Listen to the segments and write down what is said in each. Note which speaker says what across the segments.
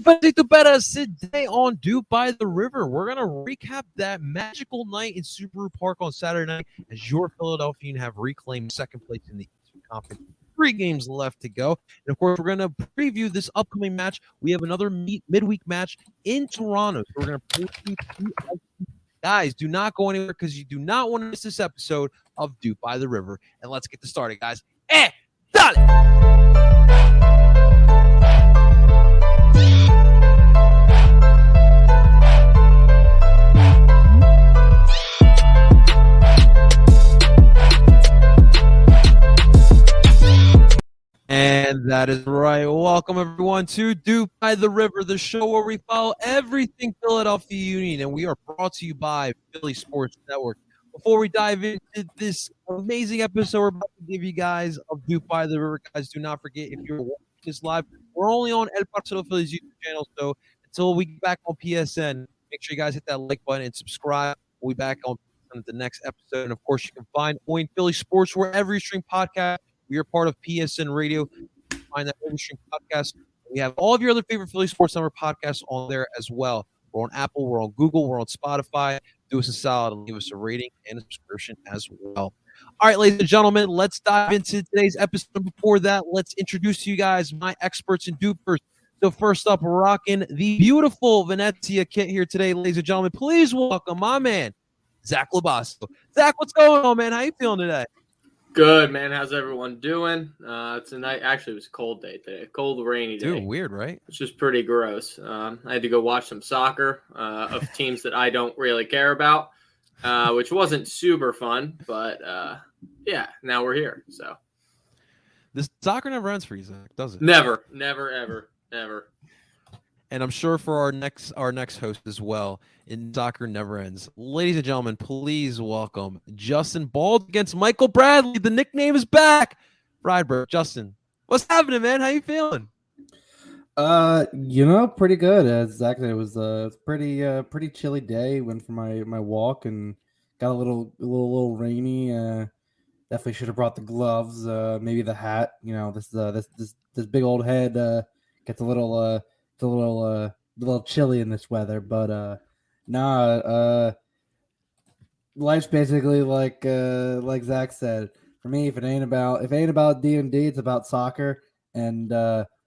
Speaker 1: Pedacito Betas today on DOOP by the River. We're going to recap that magical night in Subaru Park on Saturday night as your Philadelphia Union have reclaimed second place in the Eastern Conference. 3 games left to go. And, of course, we're going to preview this upcoming match. We have another midweek match in Toronto. So we're going to preview. Guys, do not go anywhere because you do not want to miss this episode of DOOP by the River. And let's get this started, guys. Dale! And that is right. Welcome, everyone, to DOOP by the River, the show where we follow everything Philadelphia Union, and we are brought to you by Philly Sports Network. Before we dive into this amazing episode we're about to give you guys of DOOP by the River, guys, do not forget, if you're watching this live, we're only on El Partido Philly's YouTube channel, so until we get back on PSN, make sure you guys hit that like button and subscribe. We'll be back on the next episode, and, of course, you can find Oin Philly Sports wherever you stream podcasts. We are part of PSN Radio. You can find that every stream podcast. We have all of your other favorite Philly Sports Number podcasts on there as well. We're on Apple, we're on Google, we're on Spotify. Do us a solid and leave us a rating and a subscription as well. All right, ladies and gentlemen, let's dive into today's episode. Before that, let's introduce to you guys my experts and dupers. So first up, rocking the beautiful Venezia kit here today, ladies and gentlemen. Please welcome my man, Zach Labasso. Zach, what's going on, man? How you feeling today?
Speaker 2: Good, man. How's everyone doing? It's a night. Actually, it was a cold day today. A cold, rainy day.
Speaker 1: Dude, weird, right?
Speaker 2: It's just pretty gross. I had to go watch some soccer of teams that I don't really care about, which wasn't super fun. But, yeah, now we're here. So
Speaker 1: this soccer never ends for you, Zach, does it?
Speaker 2: Never, ever.
Speaker 1: And I'm sure for our next host as well, in soccer never ends. Ladies and gentlemen, please welcome Justin Bald against Michael Bradley. The nickname is back. Friedberg, Justin, what's happening, man? How you feeling?
Speaker 3: Pretty good. Exactly. It was a pretty chilly day. Went for my walk and got a little rainy. Definitely should have brought the gloves. Maybe the hat. You know, this big old head gets a little chilly in this weather, but life's basically like Zach said. For me, if it ain't about D&D, it's about soccer, and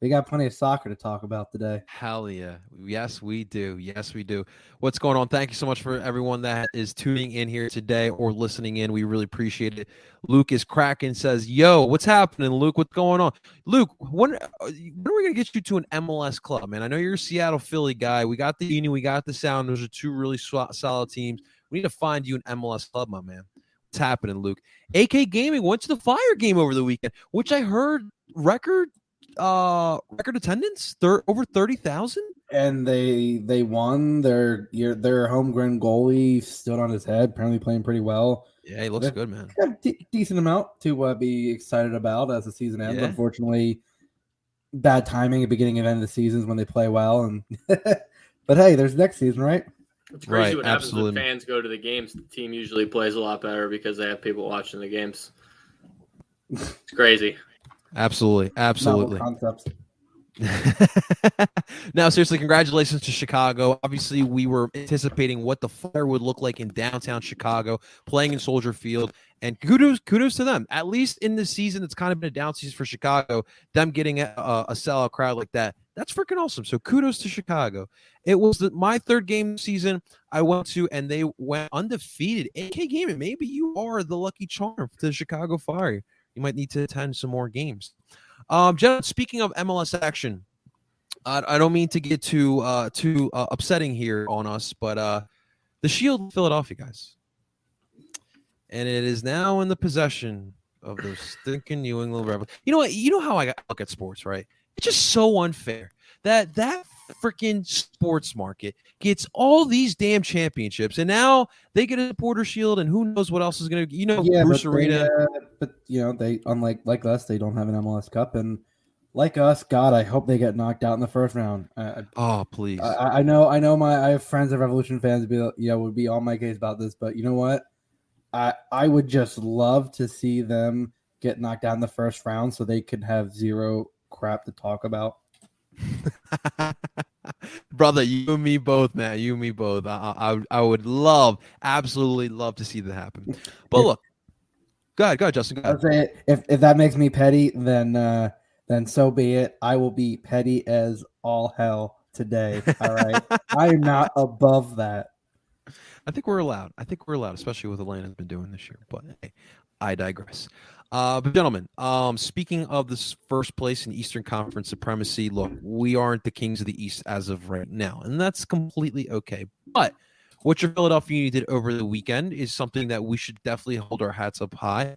Speaker 3: we got plenty of soccer to talk about today.
Speaker 1: Hell yeah. Yes, we do. What's going on? Thank you so much for everyone that is tuning in here today or listening in. We really appreciate it. Luke is cracking, says, yo, what's happening, Luke? What's going on? Luke, when are we going to get you to an MLS club, man? I know you're a Seattle Philly guy. We got the Union. We got the Sound. Those are 2 really solid teams. We need to find you an MLS club, my man. What's happening, Luke? AK Gaming went to the Fire game over the weekend, which I heard record attendance, over 30,000,
Speaker 3: and they won. Their homegrown goalie stood on his head, apparently playing pretty well.
Speaker 1: Yeah, he looks good, man.
Speaker 3: Decent amount to be excited about as the season ends.
Speaker 1: Yeah.
Speaker 3: Unfortunately, bad timing at beginning and end of the seasons when they play well. And but hey, there's next season, right?
Speaker 2: It's crazy what happens when fans go to the games. The team usually plays a lot better because they have people watching the games. It's crazy.
Speaker 1: Absolutely.
Speaker 3: Concepts.
Speaker 1: Now, seriously, congratulations to Chicago. Obviously, we were anticipating what the Fire would look like in downtown Chicago, playing in Soldier Field, and kudos to them. At least in this season, it's kind of been a down season for Chicago. Them getting a sellout crowd like that, that's freaking awesome. So kudos to Chicago. It was my 3rd game season I went to, and they went undefeated. AK Gaming, maybe you are the lucky charm to the Chicago Fire. You might need to attend some more games. Gentlemen, speaking of MLS action, I don't mean to get too upsetting here on us, but the Shield of Philadelphia, guys. And it is now in the possession of those stinking New England Rebels. You know what? You know how I look at sports, right? It's just so unfair that freaking sports market gets all these damn championships, and now they get a supporter shield, and who knows what else is going to, Bruce Arena.
Speaker 3: But they, unlike us, they don't have an MLS Cup, and like us, God, I hope they get knocked out in the first round.
Speaker 1: Please.
Speaker 3: I know. I have friends of Revolution fans would be on my case about this, but you know what? I would just love to see them get knocked out in the first round so they could have zero crap to talk about.
Speaker 1: Brother, you and me both, man. You and me both. I would absolutely love to see that happen. But look, go ahead, Justin. Go ahead.
Speaker 3: I'll say if that makes me petty, then so be it. I will be petty as all hell today. All right, I am not above that.
Speaker 1: I think we're allowed. Especially with what Atlanta's been doing this year. But hey, I digress. But gentlemen, speaking of this first place in Eastern Conference supremacy, look, we aren't the kings of the East as of right now, and that's completely okay. But what your Philadelphia Union did over the weekend is something that we should definitely hold our hats up high.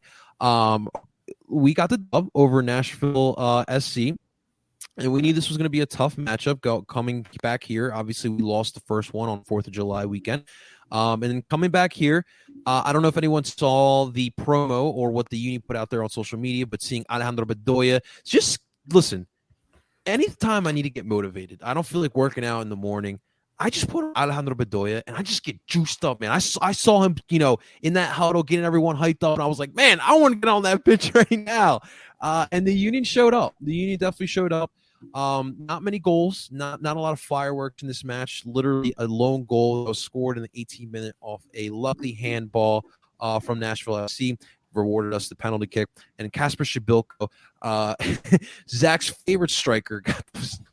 Speaker 1: We got the dub over Nashville SC. And we knew this was going to be a tough matchup coming back here. Obviously, we lost the first one on 4th of July weekend. And then coming back here, I don't know if anyone saw the promo or what the Union put out there on social media, but seeing Alejandro Bedoya, just listen, anytime I need to get motivated, I don't feel like working out in the morning, I just put on Alejandro Bedoya and I just get juiced up, man. I saw him, in that huddle, getting everyone hyped up, and I was like, man, I want to get on that pitch right now. And the Union showed up. The Union definitely showed up. Not many goals, not a lot of fireworks in this match. Literally a lone goal that was scored in the 18th minute off a lucky handball from Nashville SC. Rewarded us the penalty kick. And Kasper Shabilko, Zach's favorite striker,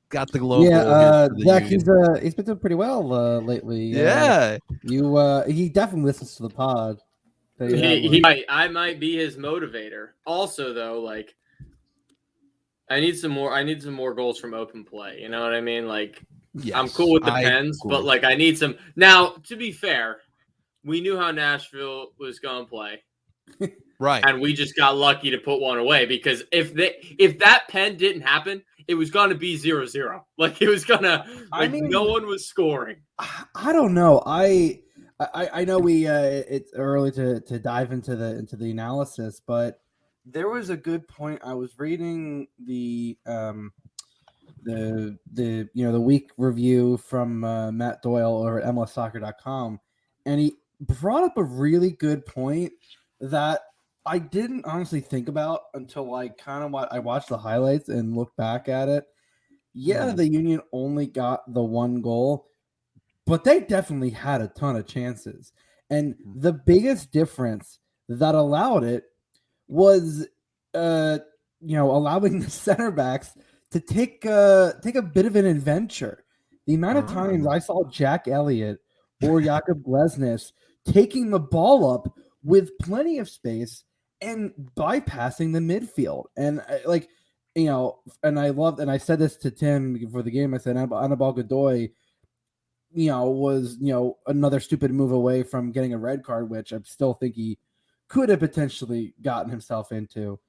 Speaker 1: got the goal.
Speaker 3: Yeah, Zach, he's been doing pretty well lately.
Speaker 1: Yeah,
Speaker 3: he definitely listens to the pod.
Speaker 2: I might be his motivator. Also, though, like, I need some more goals from open play. You know what I mean? like, yes, I'm cool with the pens, but like, I need some. Now, to be fair, we knew how Nashville was going to play.
Speaker 1: Right.
Speaker 2: And we just got lucky to put one away, because if that pen didn't happen, it was going to be 0-0. Like, it was going to, no one was scoring.
Speaker 3: I don't know. I know it's early to dive into the analysis, but there was a good point. I was reading the week review from Matt Doyle over at MLSsoccer.com, and he brought up a really good point that I didn't honestly think about until I watched the highlights and looked back at it. Yeah, the Union only got the one goal, but they definitely had a ton of chances. And the biggest difference that allowed it was, allowing the center backs to take a bit of an adventure. The amount of times I saw Jack Elliott or Jakob Glesnes taking the ball up with plenty of space and bypassing the midfield. And and I said this to Tim before the game. I said Anibal Godoy, was, another stupid move away from getting a red card, which I still think he could have potentially gotten himself into.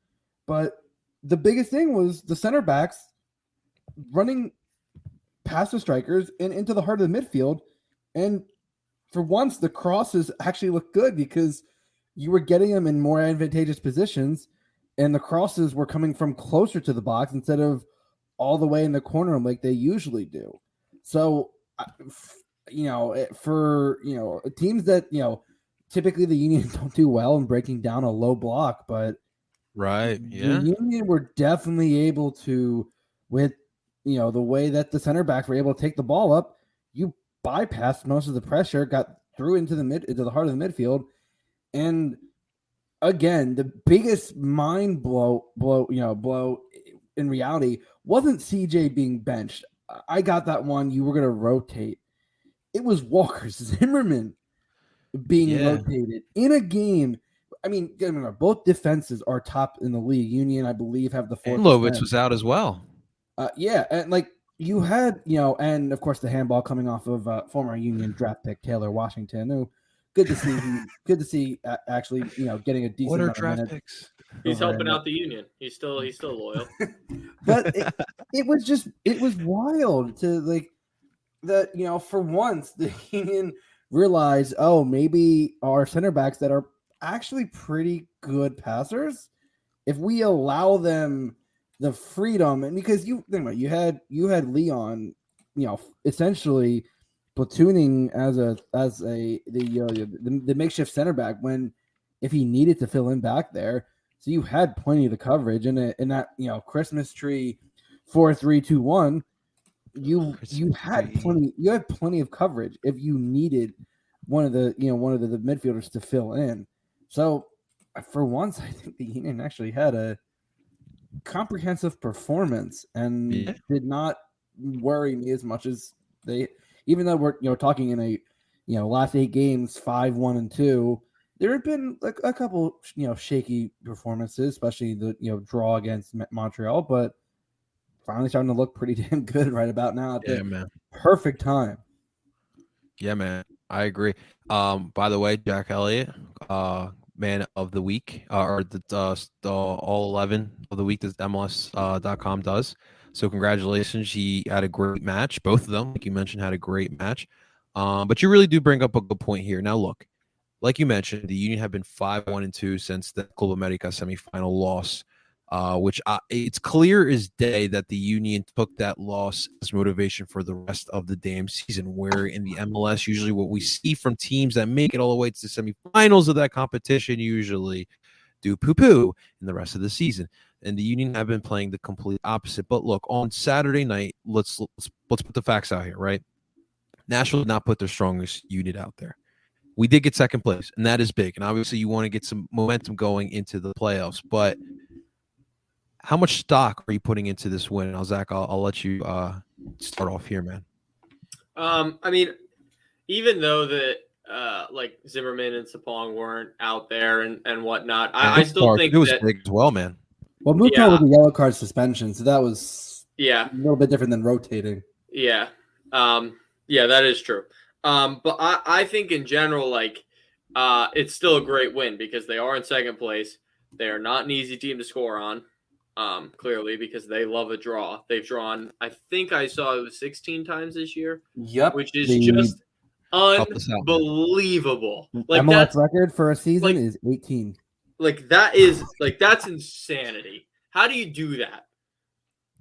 Speaker 3: But the biggest thing was the center backs running past the strikers and into the heart of the midfield. And for once, the crosses actually looked good because you were getting them in more advantageous positions, and the crosses were coming from closer to the box instead of all the way in the corner like they usually do. So, for teams that typically the Union don't do well in breaking down a low block, but
Speaker 1: right, yeah,
Speaker 3: the Union were definitely able to, with the way that the center backs were able to take the ball up, you bypassed most of the pressure, got through into the heart of the midfield. And again, the biggest mind blow in reality wasn't CJ being benched. I got that one. You were going to rotate. It was Walker Zimmerman being rotated in a game. I mean, remember, both defenses are top in the league. Union, I believe, have the 4th.
Speaker 1: Lovitz was out as well.
Speaker 3: And you had, and of course the handball coming off of former Union draft pick Taylor Washington, who good to see actually, getting a decent
Speaker 1: what are
Speaker 3: amount
Speaker 1: draft
Speaker 3: of
Speaker 1: picks?
Speaker 2: He's helping out the Union. He's still loyal.
Speaker 3: But it was wild to that, for once the Union realized, oh, maybe our center backs that are actually pretty good passers, if we allow them the freedom, and because you had Leon, essentially platooning as the makeshift center back when if he needed to fill in back there. So you had plenty of the coverage in that Christmas tree 4-3-2-1. you had plenty of coverage if you needed one of the midfielders to fill in. So for once, I think the Union actually had a comprehensive performance and did not worry me as much as they. Even though we're talking in a last 8 games 5-1-2, there have been a couple shaky performances, especially the draw against Montreal, but finally starting to look pretty damn good right about now.
Speaker 1: Man.
Speaker 3: Perfect time.
Speaker 1: Yeah, man. I agree. By the way, Jack Elliott, man of the week, or the all 11 of the week that MLS.com does. So congratulations. He had a great match. Both of them, like you mentioned, had a great match. But you really do bring up a good point here. Now, look, like you mentioned, the Union have been 5-1-2 since the Club America semifinal loss, which it's clear as day that the Union took that loss as motivation for the rest of the damn season, where in the MLS, usually what we see from teams that make it all the way to the semifinals of that competition usually do poo-poo in the rest of the season. And the Union have been playing the complete opposite. But look, on Saturday night, let's put the facts out here, right? Nashville did not put their strongest unit out there. We did get second place, and that is big. And obviously you want to get some momentum going into the playoffs. But how much stock are you putting into this win? Now, Zach, I'll let you start off here, man.
Speaker 2: I mean, even though that like Zimmerman and Sapong weren't out there and whatnot, I still think
Speaker 1: it was big as well, man.
Speaker 3: Well, Mukhtar was a yellow card suspension, so that was
Speaker 2: a
Speaker 3: little bit different than rotating.
Speaker 2: Yeah, that is true. But I think in general, like, it's still a great win because they are in second place. They are not an easy team to score on, clearly, because they love a draw. They've drawn, I think I saw it was 16 times this year.
Speaker 3: Yep.
Speaker 2: Which is just unbelievable.
Speaker 3: Like MLS record for a season is 18.
Speaker 2: That's insanity. How do you do that?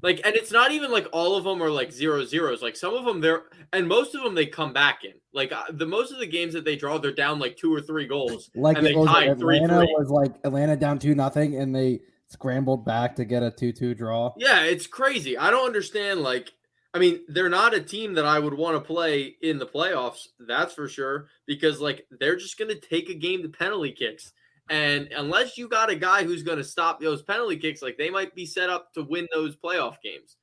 Speaker 2: Like, and it's not even like all of them are like 0-0s. Like some of them and most of them they come back in. Like most of the games that they draw, they're down like 2 or 3 goals.
Speaker 3: Like
Speaker 2: and
Speaker 3: they tied
Speaker 2: 3-3.
Speaker 3: Was like Atlanta down 2-0, and they scrambled back to get a 2-2 draw.
Speaker 2: Yeah, it's crazy. I don't understand. Like, I mean, they're not a team that I would want to play in the playoffs. That's for sure. Because like they're just going to take a game to penalty kicks. And unless you got a guy who's going to stop those penalty kicks, like they might be set up to win those playoff games.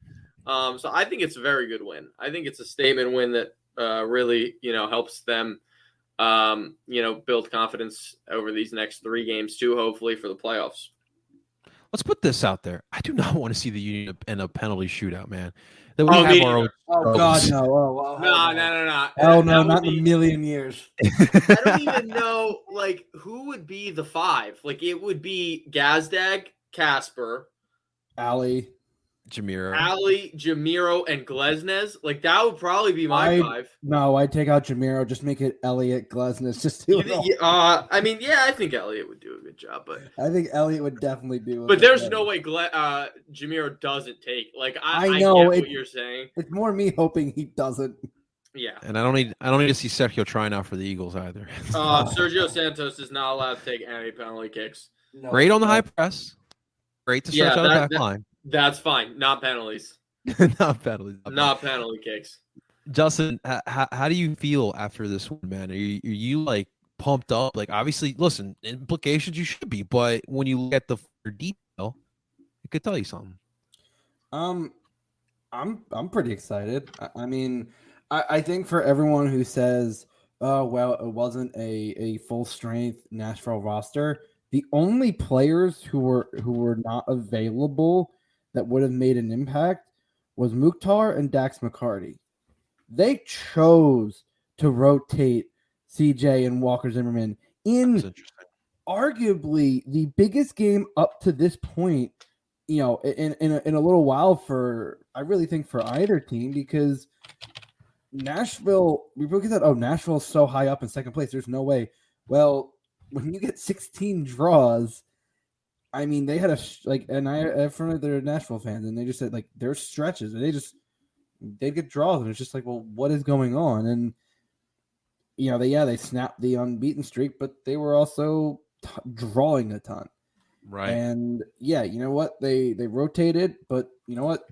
Speaker 2: So I think it's a very good win. I think it's a statement win that really, helps them, build confidence over these next 3 games too, hopefully for the playoffs.
Speaker 1: Let's put this out there. I do not want to see the Union in a penalty shootout, man. That we have our own.
Speaker 3: Oh God, no!
Speaker 2: No!
Speaker 3: Oh no! Not in a million years.
Speaker 2: I don't even know, like, who would be the 5. Like, it would be Gazdag, Casper,
Speaker 1: Jamiro,
Speaker 2: and Glesnes. Like, that would probably be my 5.
Speaker 3: No, I'd take out Jamiro. Just make it Elliott, Glesnes. Just do it.
Speaker 2: I think Elliott would do a good job, but
Speaker 3: I think Elliott would definitely do.
Speaker 2: But there's no way Jamiro doesn't take. Like, I
Speaker 3: know
Speaker 2: get what you're saying.
Speaker 3: It's more me hoping he doesn't.
Speaker 2: Yeah,
Speaker 1: and I don't need to see Sergio trying out for the Eagles either.
Speaker 2: Sergio Santos is not allowed to take any penalty kicks.
Speaker 1: No, great on the high press. Great to stretch out the back line.
Speaker 2: That's fine. Not penalties.
Speaker 1: Not penalties.
Speaker 2: Not penalty kicks.
Speaker 1: Justin, how do you feel after this one, man? Are you like pumped up? Like, obviously, listen, implications you should be, but when you look at the detail, it could tell you something.
Speaker 3: I'm pretty excited. I mean, I think for everyone who says, "Oh, well, it wasn't a full strength Nashville roster," the only players who were not available that would have made an impact was Mukhtar and Dax McCarty. They chose to rotate CJ and Walker Zimmerman in arguably the biggest game up to this point, in a little while I really think for either team, because Nashville, we look at that, Nashville's so high up in second place, there's no way. Well, when you get 16 draws, I mean, they had and I have friends that are Nashville fans, and they just said, like, there's stretches, and they get draws, and it's just like, well, what is going on? And they snapped the unbeaten streak, but they were also drawing a ton,
Speaker 1: right?
Speaker 3: And you know what, they rotated, but you know what,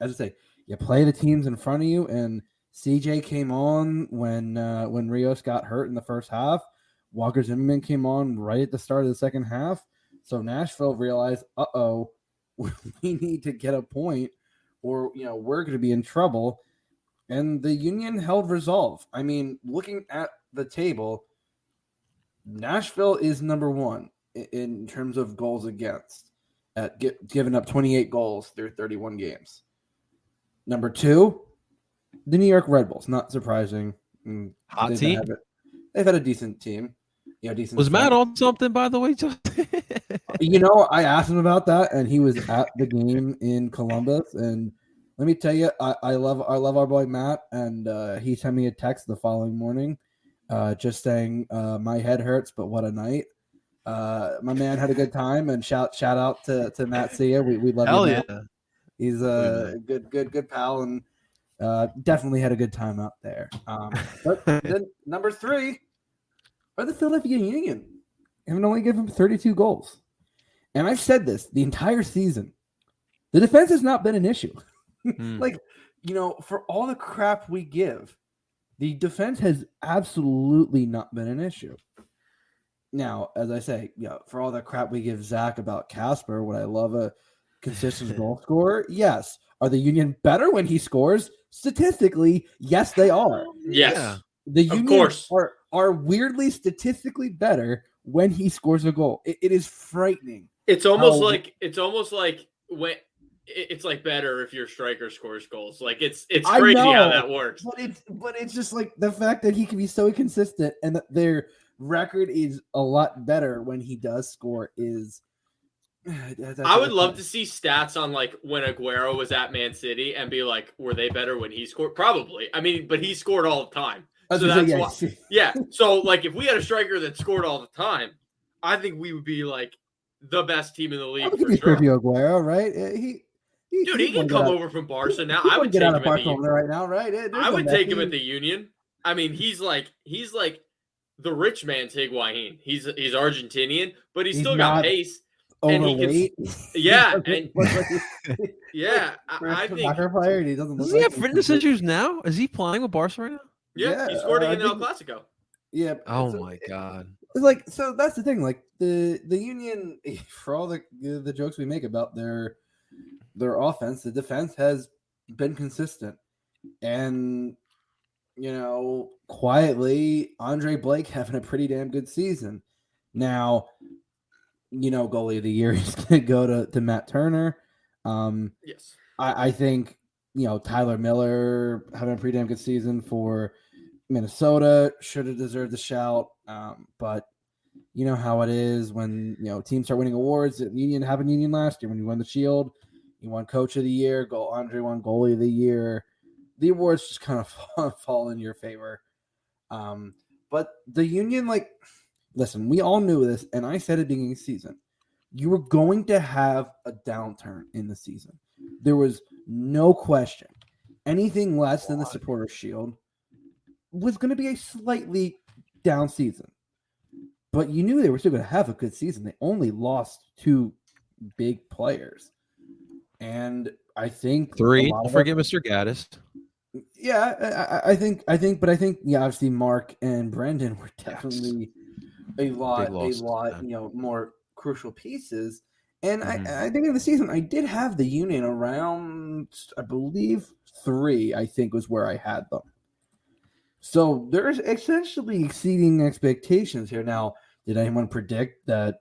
Speaker 3: as I say, you play the teams in front of you, and CJ came on when Rios got hurt in the first half. Walker Zimmerman came on right at the start of the second half. So Nashville realized, we need to get a point, or we're going to be in trouble. And the Union held resolve. I mean, looking at the table, Nashville is number one in terms of goals against, at giving up 28 goals through 31 games. Number two, the New York Red Bulls. Not surprising.
Speaker 1: Hot team.
Speaker 3: They've had a decent team. Decent.
Speaker 1: Was Matt on something, by the way?
Speaker 3: I asked him about that, and he was at the game in Columbus. And let me tell you, I love our boy Matt, and he sent me a text the following morning, just saying, "My head hurts, but what a night." My man had a good time, and shout out to Matt Sia. We love
Speaker 1: Hell
Speaker 3: you,
Speaker 1: yeah.
Speaker 3: Matt. He's a good pal, and definitely had a good time out there. But then number 3 are the Philadelphia Union, and only give them 32 goals. And I've said this the entire season. The defense has not been an issue. For all the crap we give, the defense has absolutely not been an issue. Now, as I say, for all the crap we give Zach about Casper, would I love a consistent goal scorer? Yes. Are the Union better when he scores? Statistically, yes, they are.
Speaker 2: Yes.
Speaker 1: Yeah.
Speaker 3: The Union are weirdly statistically better when he scores a goal. It is frightening.
Speaker 2: It's almost like when it's like better if your striker scores goals. Like it's crazy how that works.
Speaker 3: But it's just like the fact that he can be so consistent and that their record is a lot better when he does score is.
Speaker 2: I would love to see stats on like when Aguero was at Man City and be like, were they better when he scored? Probably. I mean, but he scored all the time. So that's why. Yeah. So like if we had a striker that scored all the time, I think we would be like the best team in the league for sure.
Speaker 3: Aguero, right?
Speaker 2: He can come over from Barca now. I would take him at the Union right now, right? I would take him at the Union. I mean, he's like the rich man's Higuain. He's Argentinian, but he's still got pace.
Speaker 3: Overweight.
Speaker 2: Yeah. I think.
Speaker 3: Player, he doesn't
Speaker 1: does he have fitness issues now? Is he playing with Barca right now?
Speaker 2: Yeah, he scored against El Clasico.
Speaker 3: Yeah.
Speaker 1: Oh my God.
Speaker 3: It's like, so that's the thing. Like the Union, for all the jokes we make about their offense, the defense has been consistent, and quietly, Andre Blake having a pretty damn good season. Now, goalie of the year is going to go to Matt Turner.
Speaker 2: Yes,
Speaker 3: I think Tyler Miller having a pretty damn good season for Minnesota should have deserved the shout. But you know how it is when teams start winning awards. Union happened Union last year when you won the Shield, you won Coach of the Year. Andre won Goalie of the Year. The awards just kind of fall in your favor. But the Union, listen, we all knew this, and I said at the beginning of the season, you were going to have a downturn in the season. There was no question. Anything less than the Supporters' Shield was going to be a slightly down season. But you knew they were still going to have a good season. They only lost 2 big players. And I think
Speaker 1: 3, don't forget Mr. Gaddis.
Speaker 3: Yeah, I think, obviously Mark and Brendan were definitely a lot, more crucial pieces. And I think in the season, I did have the Union around, I believe, 3, I think was where I had them. So there's essentially exceeding expectations here. Now, did anyone predict that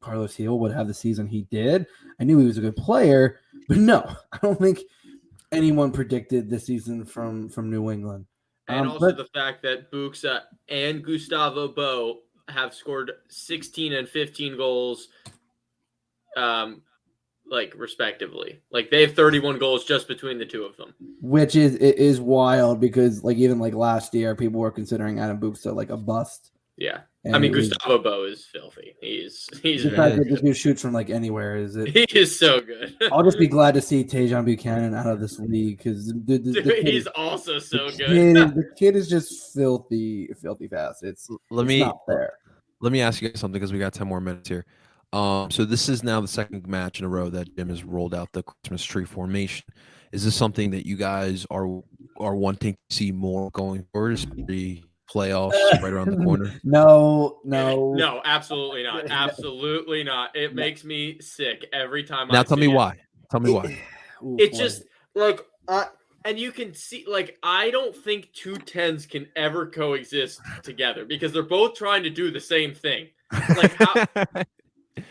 Speaker 3: Carlos Heel would have the season he did? I knew he was a good player, but no, I don't think anyone predicted the season from New England.
Speaker 2: And the fact that Buxa and Gustavo Bo have scored 16 and 15 goals, respectively. Like they have 31 goals just between the 2 of them.
Speaker 3: Which is wild because even last year, people were considering Adam Buxa a bust.
Speaker 2: Yeah. And Gustavo Bo is filthy. He's
Speaker 3: the fact that this dude shoots from anywhere is it?
Speaker 2: He is so good.
Speaker 3: I'll just be glad to see Tajon Buchanan out of this league because
Speaker 2: he's also so good.
Speaker 3: The kid is just filthy fast. It's not fair.
Speaker 1: Let me ask you guys something because we got 10 more minutes here. So this is now the second match in a row that Jim has rolled out the Christmas tree formation. Is this something that you guys are wanting to see more going forward? Is the playoffs right around the corner?
Speaker 3: No,
Speaker 2: absolutely not. Absolutely not. It makes me sick every time.
Speaker 1: Now tell me why. Tell me why.
Speaker 2: It's just like, and you can see, like, I don't think two 10s can ever coexist together because they're both trying to do the same thing. Like,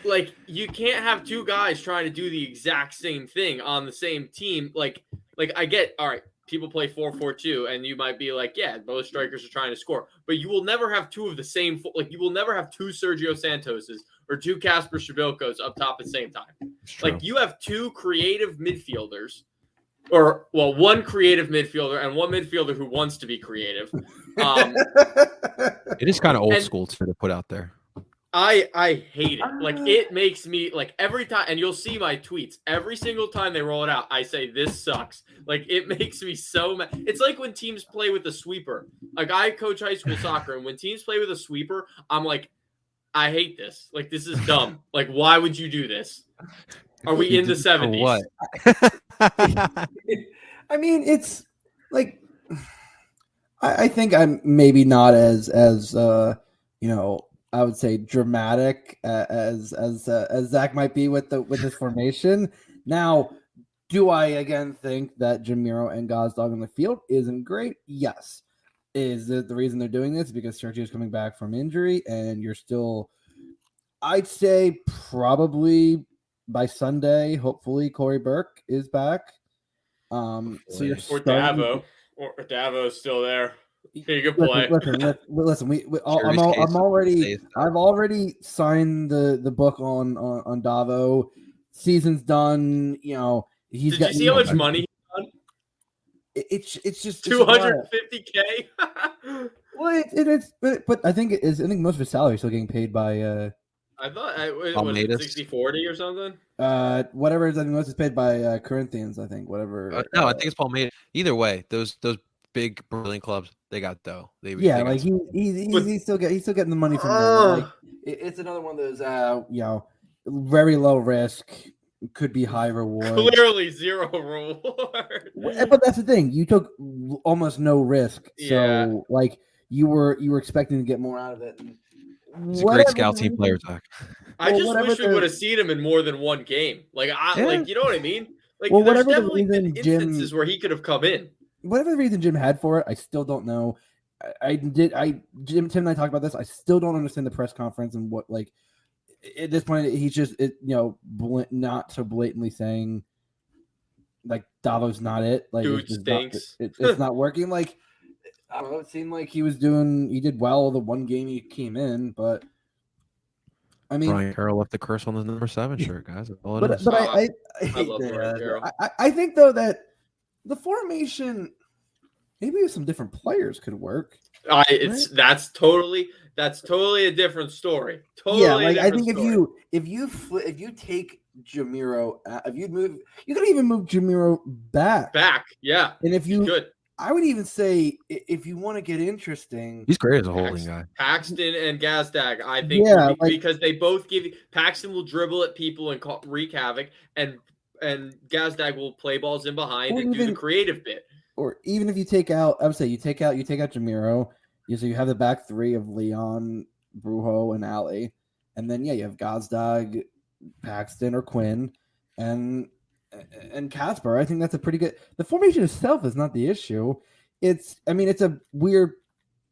Speaker 2: like you can't have two guys trying to do the exact same thing on the same team. Like I get, all right, people play 4-4-2, and you might be like, yeah, both strikers are trying to score, but you will never have two of the same. Like, you will never have two Sergio Santoses or two Kasper Shabilkos up top at the same time. Like, you have two creative midfielders. Or, well, one creative midfielder and one midfielder who wants to be creative.
Speaker 1: It is kind of old school to put out there.
Speaker 2: I hate it. Like, it makes me, like, every time, and you'll see my tweets, every single time they roll it out, I say, this sucks. Like, it makes me so mad. It's like when teams play with a sweeper. Like, I coach high school soccer, and when teams play with a sweeper, I'm like, I hate this. Like, this is dumb. Like, why would you do this? Are we in the 70s?
Speaker 1: What?
Speaker 3: I mean, it's like I think I'm maybe not as I would say dramatic as Zach might be with this formation. Now, do I again think that Jamiro and Gazdag on the field isn't great? Yes. Is it the reason they're doing this because Sergio's coming back from injury and you're still, I'd say probably by Sunday, hopefully Corey Burke is back. So you're
Speaker 2: or Davo, or Davo's still there. He could play.
Speaker 3: Listen. I've already signed the book on Davo. Season's done. You know,
Speaker 2: Did you see how much money he won?
Speaker 3: It's just
Speaker 2: $250K.
Speaker 3: Well, but I think most of his salary is still getting paid by.
Speaker 2: I thought it was 60-40 or something.
Speaker 3: Whatever. I think most is paid by Corinthians. I think whatever.
Speaker 1: No, I think it's Palmeiras. Either way, those big Berlin clubs, they got dough. He's still getting the money from them. Like, it's another one of those very low risk, could be high reward.
Speaker 2: Clearly zero reward.
Speaker 3: But that's the thing. You took almost no risk, so like you were expecting to get more out of it.
Speaker 1: He's a great scout team player, Zach.
Speaker 2: I just wish we would have seen him in more than one game. Like, like, you know what I mean? Like, there's definitely been instances where he could have come in.
Speaker 3: Whatever the reason Jim had for it, I still don't know. Tim and I talked about this. I still don't understand the press conference and what, like, at this point, he's just, not so blatantly saying, like, Davo's not it. Like,
Speaker 2: dude stinks.
Speaker 3: It's not working. Like, I don't know. It seemed like he did well the one game he came in, but I mean,
Speaker 1: Brian Carroll left the curse on the number 7 shirt, guys. That's all it is.
Speaker 3: But
Speaker 2: I love Brian Carroll.
Speaker 3: I think though that the formation, maybe with some different players could work.
Speaker 2: That's totally a different story.
Speaker 3: I think if you take Jamiro, you could even move Jamiro back.
Speaker 2: Yeah,
Speaker 3: and if you
Speaker 2: could.
Speaker 3: I would even say if you want to get interesting,
Speaker 1: he's great as a holding guy.
Speaker 2: Paxton and Gazdag, I think, because they both give. Paxton will dribble at people and wreak havoc, and Gazdag will play balls in behind and do the creative bit.
Speaker 3: Or even if you take out, I would say you take out Jamiro, so you have the back three of Leon, Brujo, and Ali, and then you have Gazdag, Paxton, or Quinn, and Kasper. I think that's a pretty good. The formation itself is not the issue. It's a weird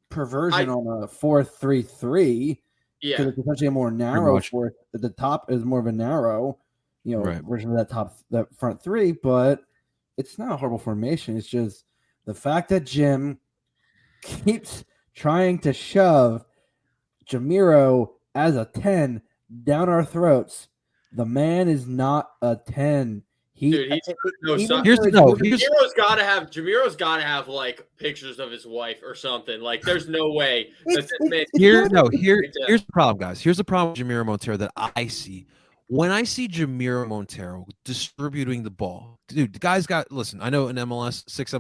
Speaker 3: perversion on a 4-3-3.
Speaker 2: Yeah,
Speaker 3: because it's essentially a more narrow fourth. The top is more of a narrow, version of that front three. But it's not a horrible formation. It's just the fact that Jim keeps trying to shove Jamiro as a 10 down our throats. The man is not a 10.
Speaker 2: Jamiro's got to have like pictures of his wife or something. Like, there's no way.
Speaker 1: Here's the problem, guys. Here's the problem with Jamiro Montero that I see. When I see Jamiro Montero distributing the ball, dude, the guy's got. Listen, I know in MLS 6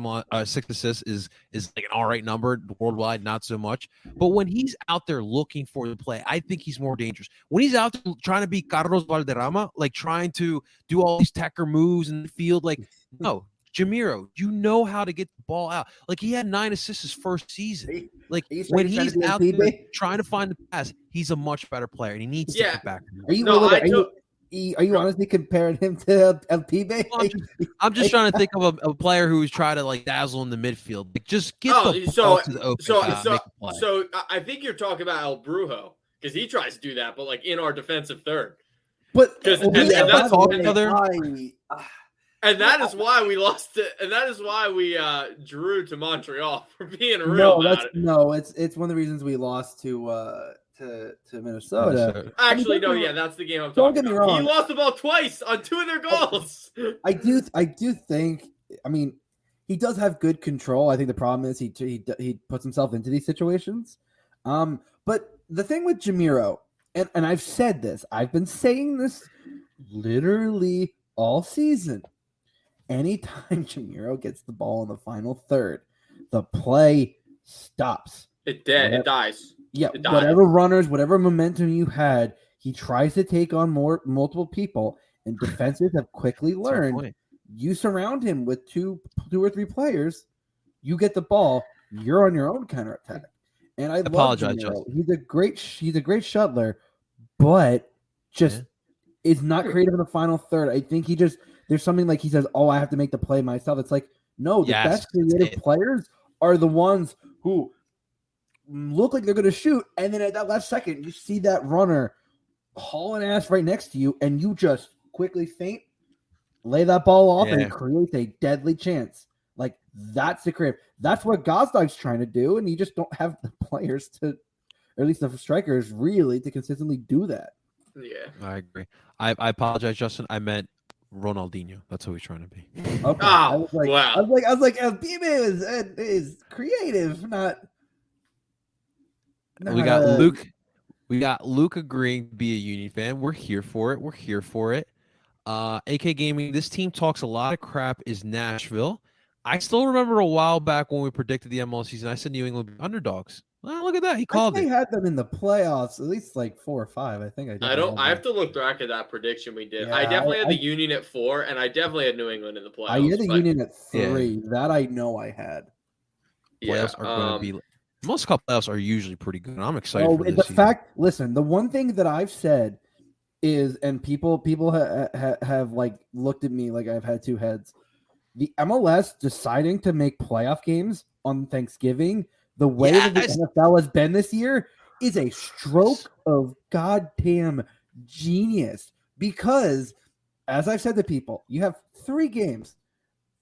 Speaker 1: assists is like an all right number worldwide, not so much. But when he's out there looking for the play, I think he's more dangerous. When he's out there trying to be Carlos Valderrama, like trying to do all these tacker moves in the field, like no, Jamiro, you know how to get the ball out. Like, he had 9 assists his first season. Like, when he's out there trying to find the pass, he's a much better player, and he needs to get back.
Speaker 3: Are you honestly comparing him to LPB?
Speaker 1: Well, I'm just trying to think of a player who's trying to like dazzle in the midfield. Like, just get the ball to the open shot, make a play.
Speaker 2: So I think you're talking about El Brujo because he tries to do that, but like in our defensive third.
Speaker 3: But
Speaker 2: and that is why we lost it, and that is why we drew to Montreal for being real.
Speaker 3: It's one of the reasons we lost to Minnesota.
Speaker 2: Actually, no, that's the game I'm talking about. Don't get me wrong. He lost the ball twice on 2 of their goals.
Speaker 3: I do think. I mean, he does have good control. I think the problem is he puts himself into these situations. But the thing with Jamiro, and I've said this, I've been saying this literally all season. Anytime Jamiro gets the ball in the final third, the play stops.
Speaker 2: It dies.
Speaker 3: Yeah, whatever runners, whatever momentum you had, he tries to take on multiple people, and defenses have quickly learned. You surround him with two or three players, you get the ball, you're on your own counterattack. And I apologize, Justin. He's a great shuttler, but just is not creative in the final third. I think there's something like he says, "Oh, I have to make the play myself." It's like, no, the best creative players are the ones who look like they're going to shoot, and then at that last second, you see that runner hauling ass right next to you, and you just quickly feint, lay that ball off, and create a deadly chance. Like, that's the creative. That's what Gazda's trying to do, and you just don't have the players to, or at least the strikers, really, to consistently do that.
Speaker 2: Yeah,
Speaker 1: I agree. I apologize, Justin. I meant Ronaldinho. That's who he's trying to be.
Speaker 3: Okay. I was like, Bibe is creative, not.
Speaker 1: We got Luke. We got Luke agreeing to be a Union fan. We're here for it. AK Gaming. This team talks a lot of crap. Is Nashville? I still remember a while back when we predicted the MLS season. I said New England would be underdogs. Well, look at that. He called it.
Speaker 3: I had them in the playoffs, at least like 4 or 5. I think I did.
Speaker 2: I have to look back at that prediction we did. Yeah, I definitely had the Union at 4, and I definitely had New England in the playoffs.
Speaker 3: I had the Union at 3. Yeah. That I know I had.
Speaker 1: Playoffs are going to be. Most cup playoffs are usually pretty good. I'm excited for this season.
Speaker 3: Listen, the one thing that I've said is, and people have like looked at me like I've had 2 heads. The MLS deciding to make playoff games on Thanksgiving, the way that the NFL has been this year, is a stroke of goddamn genius. Because, as I've said to people, you have 3 games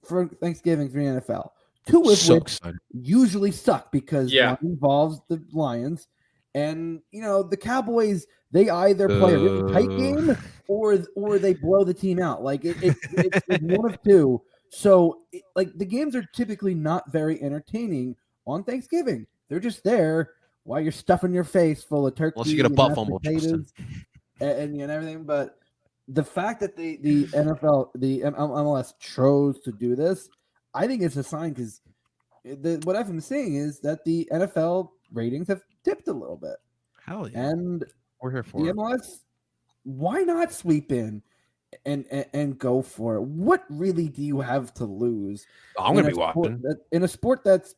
Speaker 3: for Thanksgiving for the NFL. 2 of which usually suck because one involves the Lions, and the Cowboys. They either play a really tight game or they blow the team out. Like it's one of 2. So the games are typically not very entertaining on Thanksgiving. They're just there while you're stuffing your face full of turkey.
Speaker 1: Unless you get a butt fumble,
Speaker 3: potatoes and everything. But the fact that the NFL, the MLS chose to do this, I think it's a sign, because what I've been seeing is that the NFL ratings have tipped a little bit.
Speaker 1: Hell yeah.
Speaker 3: And
Speaker 1: we're here for
Speaker 3: the MLS, why not sweep in and go for it? What really do you have to lose?
Speaker 1: I'm going to be watching.
Speaker 3: In a sport that's,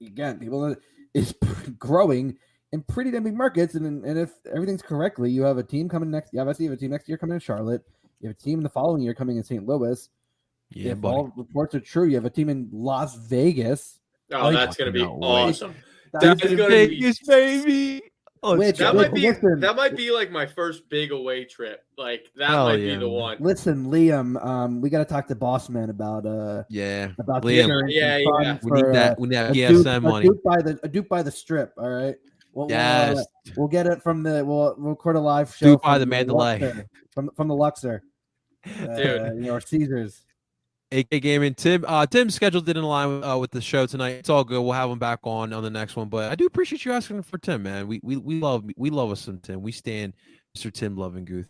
Speaker 3: again, people is growing in pretty damn big markets, and if everything's correctly, you have a team coming next. You obviously have a team next year coming in Charlotte. You have a team the following year coming in St. Louis.
Speaker 1: Yeah,
Speaker 3: if all reports are true, you have a team in Las Vegas.
Speaker 2: Oh, that's going to be awesome.
Speaker 1: That's Vegas, baby.
Speaker 2: Oh, that might be like my first big away trip. Like that might be the one.
Speaker 3: Listen, Liam, we got to talk to Boss Man about about
Speaker 1: Liam.
Speaker 3: We need
Speaker 1: that. We need that GSM money.
Speaker 3: A dupe by the strip. All right. We'll get it from we'll record a live show.
Speaker 1: Dupe by the Mandalay.
Speaker 3: From the Luxor.
Speaker 2: Dude,
Speaker 3: or Caesars.
Speaker 1: AK Gaming. Tim's schedule didn't align with the show tonight. It's all good. We'll have him back on the next one. But I do appreciate you asking for Tim, man. We love us some Tim. We stand Mr. Tim Lovinguth.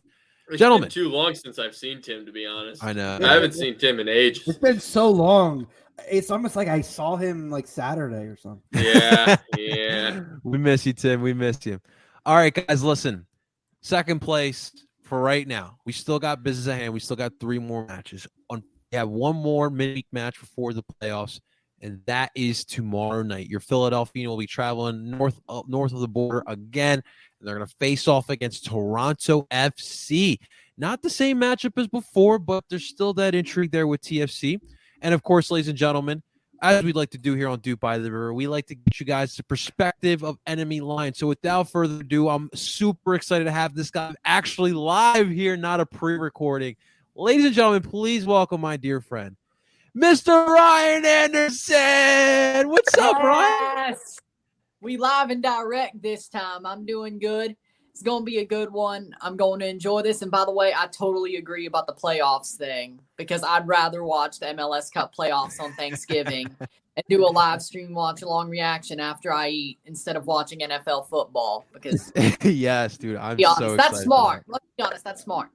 Speaker 1: Gentlemen,
Speaker 2: it's been too long since I've seen Tim, to be honest.
Speaker 1: I know.
Speaker 2: I haven't seen Tim in ages.
Speaker 3: It's been so long. It's almost like I saw him like Saturday or something.
Speaker 2: Yeah.
Speaker 1: We miss you, Tim. We miss you. All right, guys, listen. Second place for right now. We still got business at hand. We still got 3 more matches. You have one more midweek match before the playoffs, and that is tomorrow night. Your Philadelphia will be traveling north of the border again, and they're going to face off against Toronto FC. Not the same matchup as before, but there's still that intrigue there with TFC. And, of course, ladies and gentlemen, as we'd like to do here on DOOP by the River, we like to get you guys the perspective of enemy lines. So without further ado, I'm super excited to have this guy actually live here, not a pre-recording. Ladies and gentlemen, please welcome my dear friend, Mr. Ryan Anderson. What's up, Ryan?
Speaker 4: We live and direct this time. I'm doing good. It's going to be a good one. I'm going to enjoy this. And by the way, I totally agree about the playoffs thing because I'd rather watch the MLS Cup playoffs on Thanksgiving and do a live stream watch along reaction after I eat instead of watching NFL football. Because
Speaker 1: yes, dude, I'm
Speaker 4: be honest,
Speaker 1: so
Speaker 4: that's
Speaker 1: excited.
Speaker 4: smart. Let's be honest, that's smart.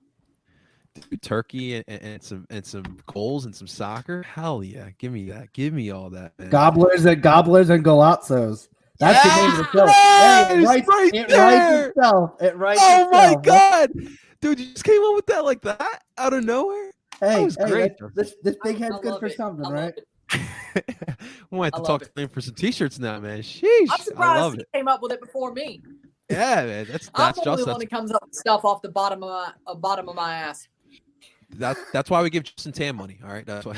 Speaker 1: Dude, turkey and some goals and some soccer. Hell yeah, give me that. Give me all that, man.
Speaker 3: Gobblers and golazzos. That's the name of the show. Hey, it writes itself. It writes
Speaker 1: oh
Speaker 3: itself.
Speaker 1: My God. Dude, you just came up with that like that out of nowhere?
Speaker 3: Hey,
Speaker 1: that was great.
Speaker 3: This big head's good for something, right?
Speaker 1: We might have to talk to him for some t-shirts now, man. Sheesh.
Speaker 4: I'm surprised he came up with it before me.
Speaker 1: Yeah, man. That's
Speaker 4: I'm
Speaker 1: just
Speaker 4: the one that comes up with stuff off the bottom of my ass.
Speaker 1: That's why we give Justin Tam money. All right, that's why.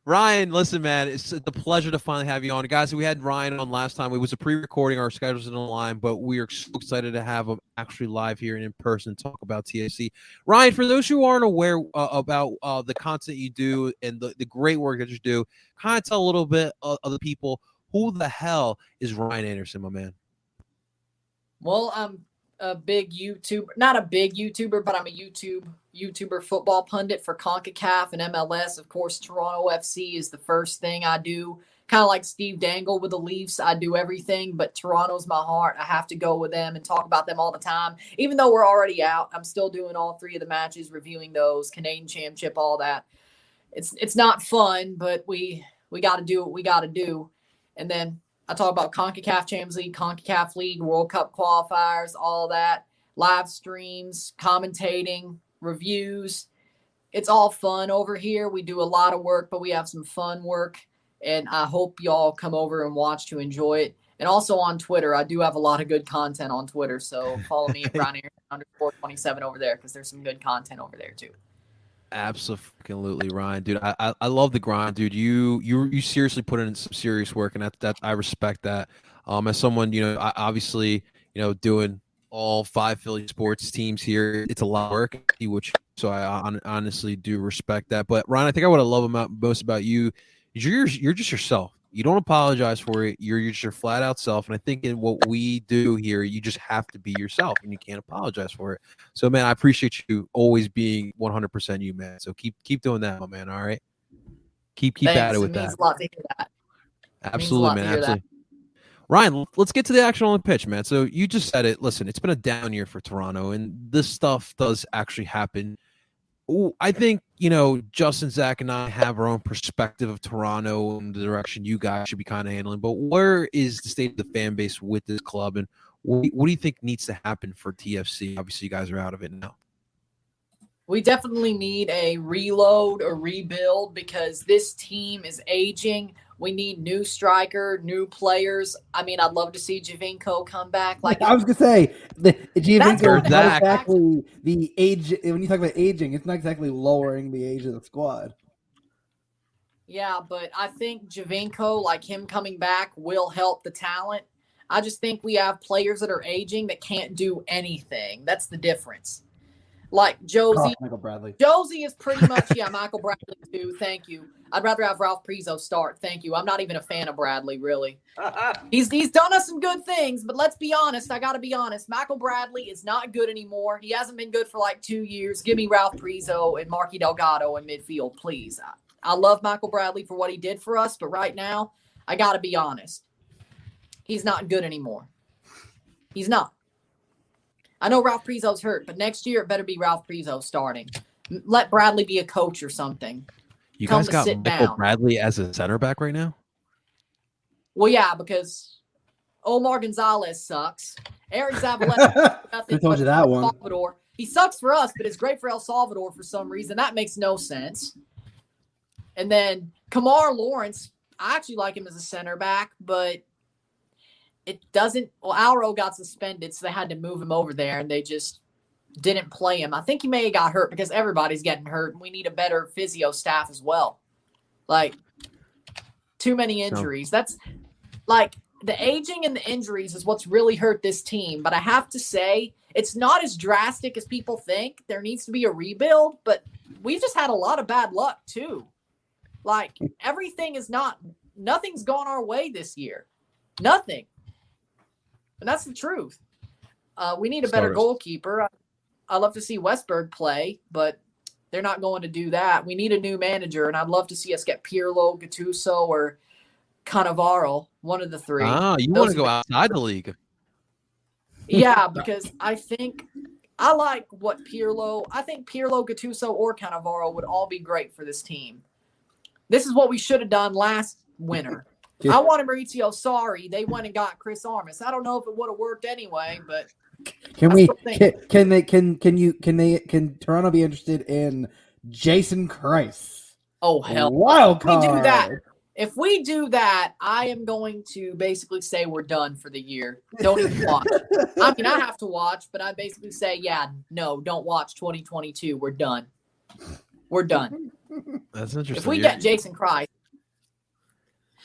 Speaker 1: Ryan, listen, man, it's a pleasure to finally have you on, guys. We had Ryan on last time. It was a pre-recording. Our schedules in line, but we are so excited to have him actually live here and in person talk about TFC. Ryan, for those who aren't aware about the content you do and the great work that you do, kind of tell a little bit of the people who the hell is Ryan Anderson, my man.
Speaker 4: Well, I'm a big YouTuber, not a big YouTuber, but I'm a YouTuber football pundit for CONCACAF and MLS. Of course, Toronto FC is the first thing I do. Kind of like Steve Dangle with the Leafs. I do everything, but Toronto's my heart. I have to go with them and talk about them all the time. Even though we're already out, I'm still doing all three of the matches, reviewing those, Canadian Championship, all that. It's not fun, but we got to do what we got to do. And then I talk about CONCACAF Champions League, CONCACAF League, World Cup qualifiers, all that, live streams, commentating, reviews. It's all fun over here. We do a lot of work, but we have some fun work, and I hope y'all come over and watch to enjoy it. And also on Twitter, I do have a lot of good content on Twitter, so follow me at Brown_27 over there because there's some good content over there too.
Speaker 1: Absolutely, Ryan, dude. I love the grind, dude. You seriously put in some serious work, and that I respect that. As someone, I obviously, doing all 5 Philly sports teams here, it's a lot of work. So I honestly do respect that. But Ryan, I think what I love most about you is you're just yourself. You don't apologize for it. You're just your flat out self. And I think in what we do here, you just have to be yourself and you can't apologize for it. So, man, I appreciate you always being 100% you, man. So keep doing that, my man. All right. Keep
Speaker 4: Thanks.
Speaker 1: at it with
Speaker 4: it
Speaker 1: that.
Speaker 4: Means a lot to hear that.
Speaker 1: Absolutely, man. Absolutely. Ryan, let's get to the action on the pitch, man. So you just said it. Listen, it's been a down year for Toronto, and this stuff does actually happen. Ooh, I think, Justin, Zach, and I have our own perspective of Toronto and the direction you guys should be kind of handling. But where is the state of the fan base with this club, and what do you think needs to happen for TFC? Obviously, you guys are out of it now.
Speaker 4: We definitely need a reload or rebuild because this team is aging. We need new striker, new players. I mean, I'd love to see Giovinco come back. Like
Speaker 3: I was gonna say, the Giovinco is not
Speaker 1: Zach.
Speaker 3: exactly the age. When you talk about aging, it's not exactly lowering the age of the squad.
Speaker 4: Yeah, but I think Giovinco, like him coming back, will help the talent. I just think we have players that are aging that can't do anything. That's the difference. Like Josie.
Speaker 3: Michael Bradley.
Speaker 4: Josie is pretty much, Michael Bradley too. Thank you. I'd rather have Ralph Prizo start. Thank you. I'm not even a fan of Bradley, really. He's done us some good things, but let's be honest. I got to be honest. Michael Bradley is not good anymore. He hasn't been good for like 2 years. Give me Ralph Prizo and Marky Delgado in midfield, please. I love Michael Bradley for what he did for us, but right now, I got to be honest. He's not good anymore. He's not. I know Ralph Prizo's hurt, but next year it better be Ralph Prizo starting. Let Bradley be a coach or something.
Speaker 1: You guys got Michael Bradley as a center back right now?
Speaker 4: Well, yeah, because Omar Gonzalez sucks. Eric Zavaleta.
Speaker 3: I told you that one.
Speaker 4: Salvador. He sucks for us, but it's great for El Salvador for some reason. That makes no sense. And then Kamar Lawrence, I actually like him as a center back, but it doesn't. Well, Alro got suspended, so they had to move him over there, and they just didn't play him. I think he may have got hurt because everybody's getting hurt, and we need a better physio staff as well. Like, too many injuries. That's like the aging and the injuries is what's really hurt this team. But I have to say, it's not as drastic as people think. There needs to be a rebuild, but we've just had a lot of bad luck too. Like, nothing's gone our way this year. Nothing. And that's the truth. We need a better goalkeeper. I love to see Westberg play, but they're not going to do that. We need a new manager, and I'd love to see us get Pirlo, Gattuso, or Cannavaro, one of the three.
Speaker 1: You want to go outside the league.
Speaker 4: Yeah, because I think I like what Pirlo. I think Pirlo, Gattuso, or Cannavaro would all be great for this team. This is what we should have done last winter. I wanted Maurizio Sarri. They went and got Chris Armas. I don't know if it would have worked anyway, but
Speaker 3: can Toronto be interested in Jason Kreis?
Speaker 4: Oh hell,
Speaker 3: wild card.
Speaker 4: If we do that. If we do that, I am going to basically say we're done for the year. Don't even watch. I mean, I have to watch, but I basically say, no, don't watch 2022. We're done. We're done.
Speaker 1: That's interesting.
Speaker 4: If we get Jason Kreis,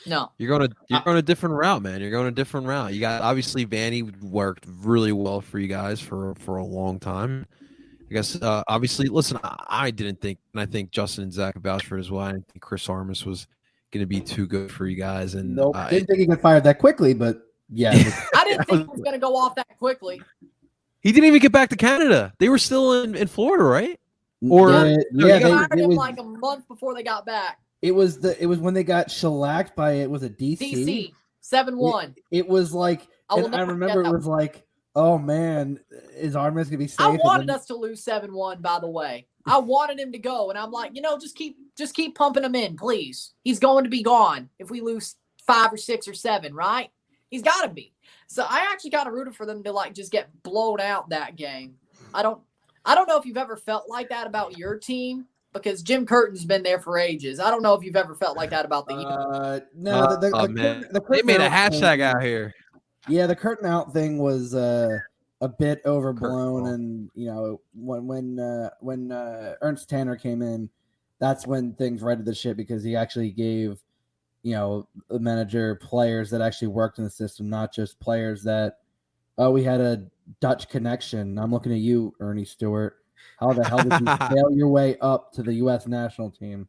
Speaker 4: no.
Speaker 1: You're going a different route, man. You're going a different route. You got obviously Vanny worked really well for you guys for a long time. I guess obviously, listen, I didn't think, and I think Justin and Zach vouched for it as well. I didn't think Chris Armas was going to be too good for you guys, and
Speaker 3: nope, didn't think he got fired that quickly, but yeah,
Speaker 4: I didn't think he was going to go off that quickly.
Speaker 1: He didn't even get back to Canada. They were still in Florida, right? Or
Speaker 4: they fired him like a month before they got back.
Speaker 3: It was when they got shellacked by DC
Speaker 4: 7-1.
Speaker 3: It was like, I remember it was like, oh man, is Armas gonna be safe?
Speaker 4: I wanted us to lose 7-1. By the way, I wanted him to go, and I'm like, just keep pumping him in, please. He's going to be gone if we lose 5 or 6 or 7, right? He's got to be. So I actually got to root for them to like just get blown out that game. I don't know if you've ever felt like that about your team, because Jim Curtin's been there for ages. I don't know if you've ever felt like that about the
Speaker 3: no.
Speaker 1: They made a hashtag out here.
Speaker 3: Yeah, the Curtin out thing was a bit overblown, and when Ernst Tanner came in, that's when things righted the ship, because he actually gave the manager players that actually worked in the system, not just players that we had a Dutch connection. I'm looking at you, Ernie Stewart. How the hell did you fail your way up to the U.S. national team?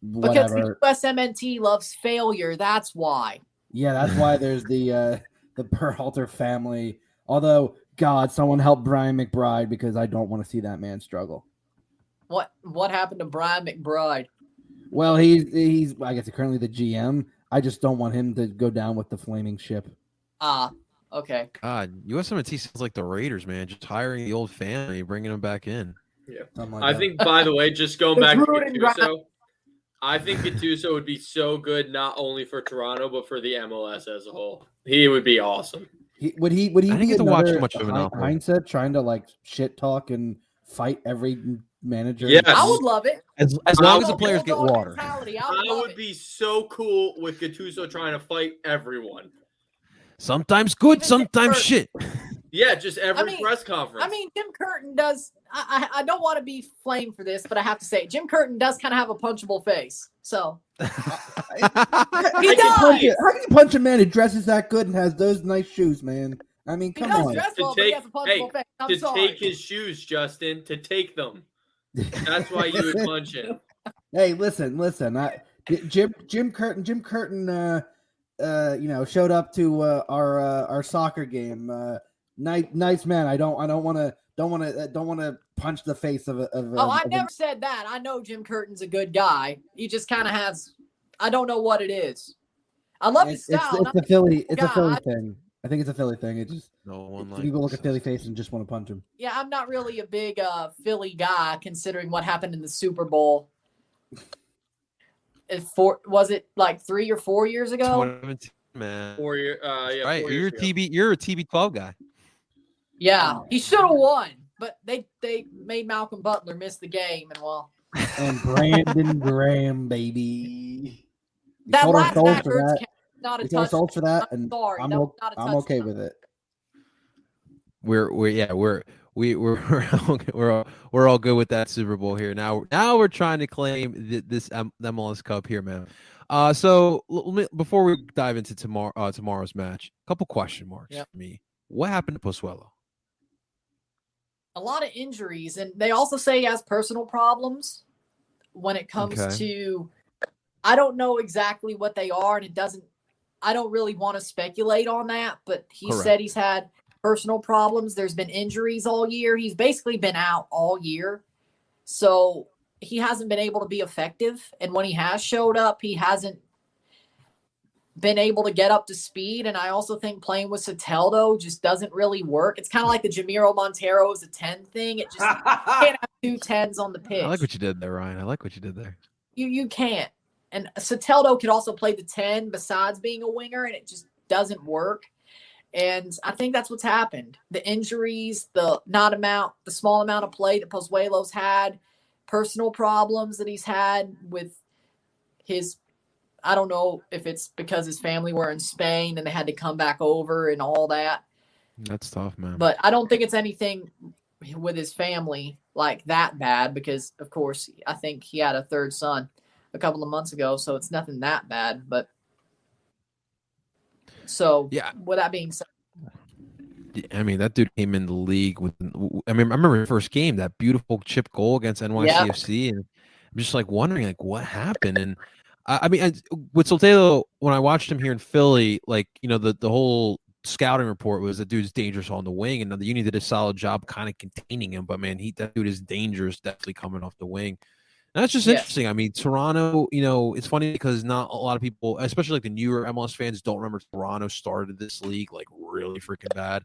Speaker 4: Whatever. Because the USMNT loves failure. That's why.
Speaker 3: Yeah, that's why there's the Berhalter family. Although, God, someone help Brian McBride, because I don't want to see that man struggle.
Speaker 4: What happened to Brian McBride?
Speaker 3: Well, he's I guess currently the GM. I just don't want him to go down with the flaming ship.
Speaker 4: Okay.
Speaker 1: God, USMNT sounds like the Raiders, man. Just hiring the old family, bringing them back in.
Speaker 2: Yeah. I think, by the way, just going back to Gattuso, I think Gattuso would be so good not only for Toronto but for the MLS as a whole. He would be awesome.
Speaker 3: Would he
Speaker 1: I didn't
Speaker 3: be
Speaker 1: get to watch too much of
Speaker 3: mindset trying to like shit talk and fight every manager?
Speaker 2: Yes.
Speaker 4: I would love it.
Speaker 1: As long as the players get water.
Speaker 2: I would be so cool with Gattuso trying to fight everyone.
Speaker 1: Sometimes good, sometimes shit.
Speaker 2: Yeah, just every press conference.
Speaker 4: I mean, Jim Curtin does. I don't want to be flamed for this, but I have to say, Jim Curtin does kind of have a punchable face. So he does.
Speaker 3: How can you punch a man who dresses that good and has those nice shoes, man? I mean, come on.
Speaker 2: To take his shoes, Justin, to take them. That's why you would punch him.
Speaker 3: Hey, listen. Jim Curtin. Showed up to our soccer game. Nice man. I don't want to punch the face of.
Speaker 4: I never said that. I know Jim Curtin's a good guy. He just kind of has. I don't know what it is. I love his style.
Speaker 3: It's a Philly thing. I think it's a Philly thing. It just people look at Philly face and just want to punch him.
Speaker 4: Yeah, I'm not really a big Philly guy, considering what happened in the Super Bowl. Was it like 3 or 4 years ago?
Speaker 1: 2017, man.
Speaker 2: 4 years. Yeah.
Speaker 1: Right.
Speaker 2: 4
Speaker 1: You're
Speaker 2: years
Speaker 1: a TB 12 guy.
Speaker 4: Yeah, he should have won. but they made Malcolm Butler miss the game,
Speaker 3: and Brandon Graham, baby.
Speaker 4: That last Matt not a touchdown
Speaker 3: for that, and
Speaker 4: sorry,
Speaker 3: I'm okay with it.
Speaker 1: We're all good with that Super Bowl here. Now we're trying to claim this MLS Cup here, man. So before we dive into tomorrow's match, a couple question marks for me. What happened to Pozuelo?
Speaker 4: A lot of injuries, and they also say he has personal problems when it comes to. I don't know exactly what they are, and I don't really want to speculate on that, but he said he's had personal problems. There's been injuries all year. He's basically been out all year. So he hasn't been able to be effective. And when he has showed up, he hasn't been able to get up to speed. And I also think playing with Soteldo just doesn't really work. It's kind of like the Jamiro Montero is a 10 thing. It just can't have 2 10s on the pitch.
Speaker 1: I like what you did there, Ryan. I like what you did there.
Speaker 4: You can't. And Soteldo could also play the 10 besides being a winger, and it just doesn't work. And I think that's what's happened. The injuries, the small amount of play that Pozuelo's had, personal problems that he's had with his, I don't know if it's because his family were in Spain and they had to come back over and all that.
Speaker 1: That's tough, man.
Speaker 4: But I don't think it's anything with his family like that bad because, of course, I think he had a third son a couple of months ago, so it's nothing that bad. But so, with that being said,
Speaker 1: I mean, that dude came in the league with. I remember the first game, that beautiful chip goal against NYCFC, and I'm just like wondering, like, what happened? And I mean, with Soteldo, when I watched him here in Philly, like, you know, the whole scouting report was that dude's dangerous on the wing, and the Union did a solid job kind of containing him. But man, that dude is dangerous, definitely coming off the wing. And that's just interesting. I mean, Toronto, you know, it's funny because not a lot of people, especially like the newer MLS fans, don't remember Toronto started this league like really freaking bad.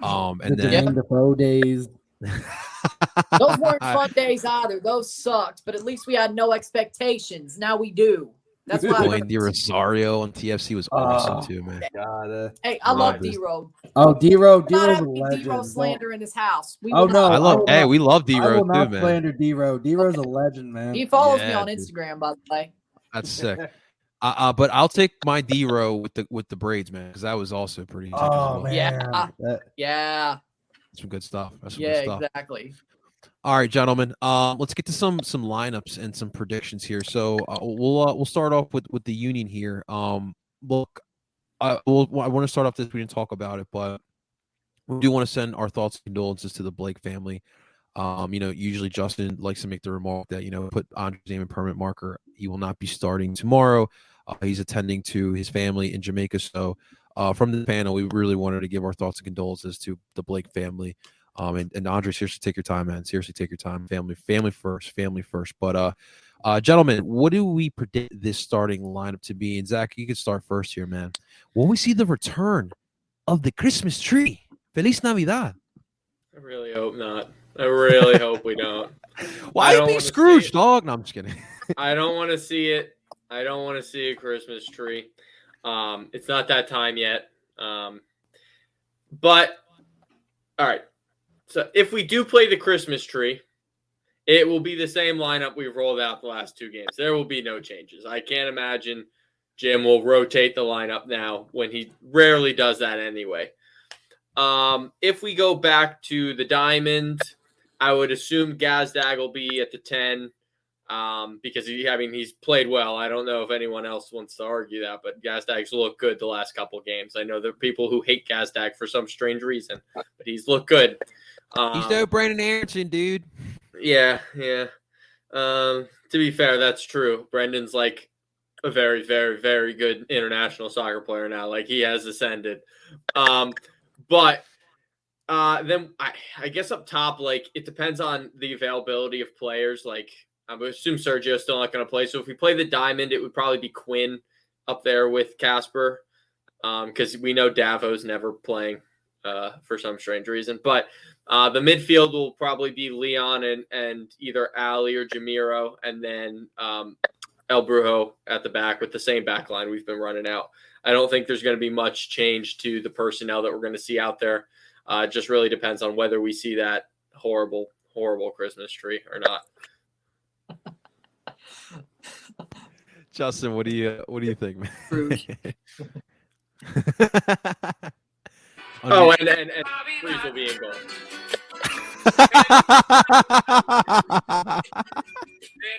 Speaker 1: And then
Speaker 3: the pro days.
Speaker 4: Those weren't fun days either. Those sucked, but at least we had no expectations. Now we do. That's why
Speaker 1: Dwayne Rosario on TFC was awesome too, man.
Speaker 4: Hey, I love D-Road.
Speaker 3: Oh, D-Road, D-Road's a legend.
Speaker 4: D-Road slander in his house.
Speaker 1: We love D-Road too, man.
Speaker 3: Slander D-Road. D-Road's a legend, man.
Speaker 4: He follows me on Instagram, by the way.
Speaker 1: That's sick. But I'll take my D-Row with the braids, man, because that was also pretty.
Speaker 3: Oh man,
Speaker 4: yeah.
Speaker 1: Some good stuff.
Speaker 4: Exactly.
Speaker 1: All right, gentlemen. Let's get to some lineups and some predictions here. So we'll start off with the Union here. Look, I want to start off this. We didn't talk about it, but we do want to send our thoughts and condolences to the Blake family. You know, usually Justin likes to make the remark that, you know, put Andre's name in permanent marker. He will not be starting tomorrow. He's attending to his family in Jamaica. So from the panel, we really wanted to give our thoughts and condolences to the Blake family. And Andre, seriously, take your time, man. Seriously, take your time. Family first. But gentlemen, what do we predict this starting lineup to be? And Zach, you can start first here, man. Will we see the return of the Christmas tree? Feliz Navidad.
Speaker 2: I really hope not. I really hope we don't.
Speaker 1: Why are you being Scrooge, dog? No, I'm just kidding.
Speaker 2: I don't want to see it. I don't want to see a Christmas tree. It's not that time yet. But, all right. So if we do play the Christmas tree, it will be the same lineup we've rolled out the last 2 games. There will be no changes. I can't imagine Jim will rotate the lineup now when he rarely does that anyway. If we go back to the Diamond, I would assume Gazdag will be at the 10 because he's played well. I don't know if anyone else wants to argue that, but Gazdag's looked good the last couple games. I know there are people who hate Gazdag for some strange reason, but he's looked good.
Speaker 1: He's no Brandon Aronson, dude.
Speaker 2: Yeah. To be fair, that's true. Brendan's like a very, very, very good international soccer player now. Like, he has ascended. But then I guess up top, like, it depends on the availability of players. Like, I would assume Sergio's still not going to play. So if we play the Diamond, it would probably be Quinn up there with Casper, because we know Davo's never playing for some strange reason. But the midfield will probably be Leon and either Ali or Jamiro, and then El Brujo at the back with the same back line we've been running out. I don't think there's going to be much change to the personnel that we're going to see out there. It just really depends on whether we see that horrible Christmas tree or not.
Speaker 1: Justin, what do you think, man?
Speaker 2: and Freeze will be in goal.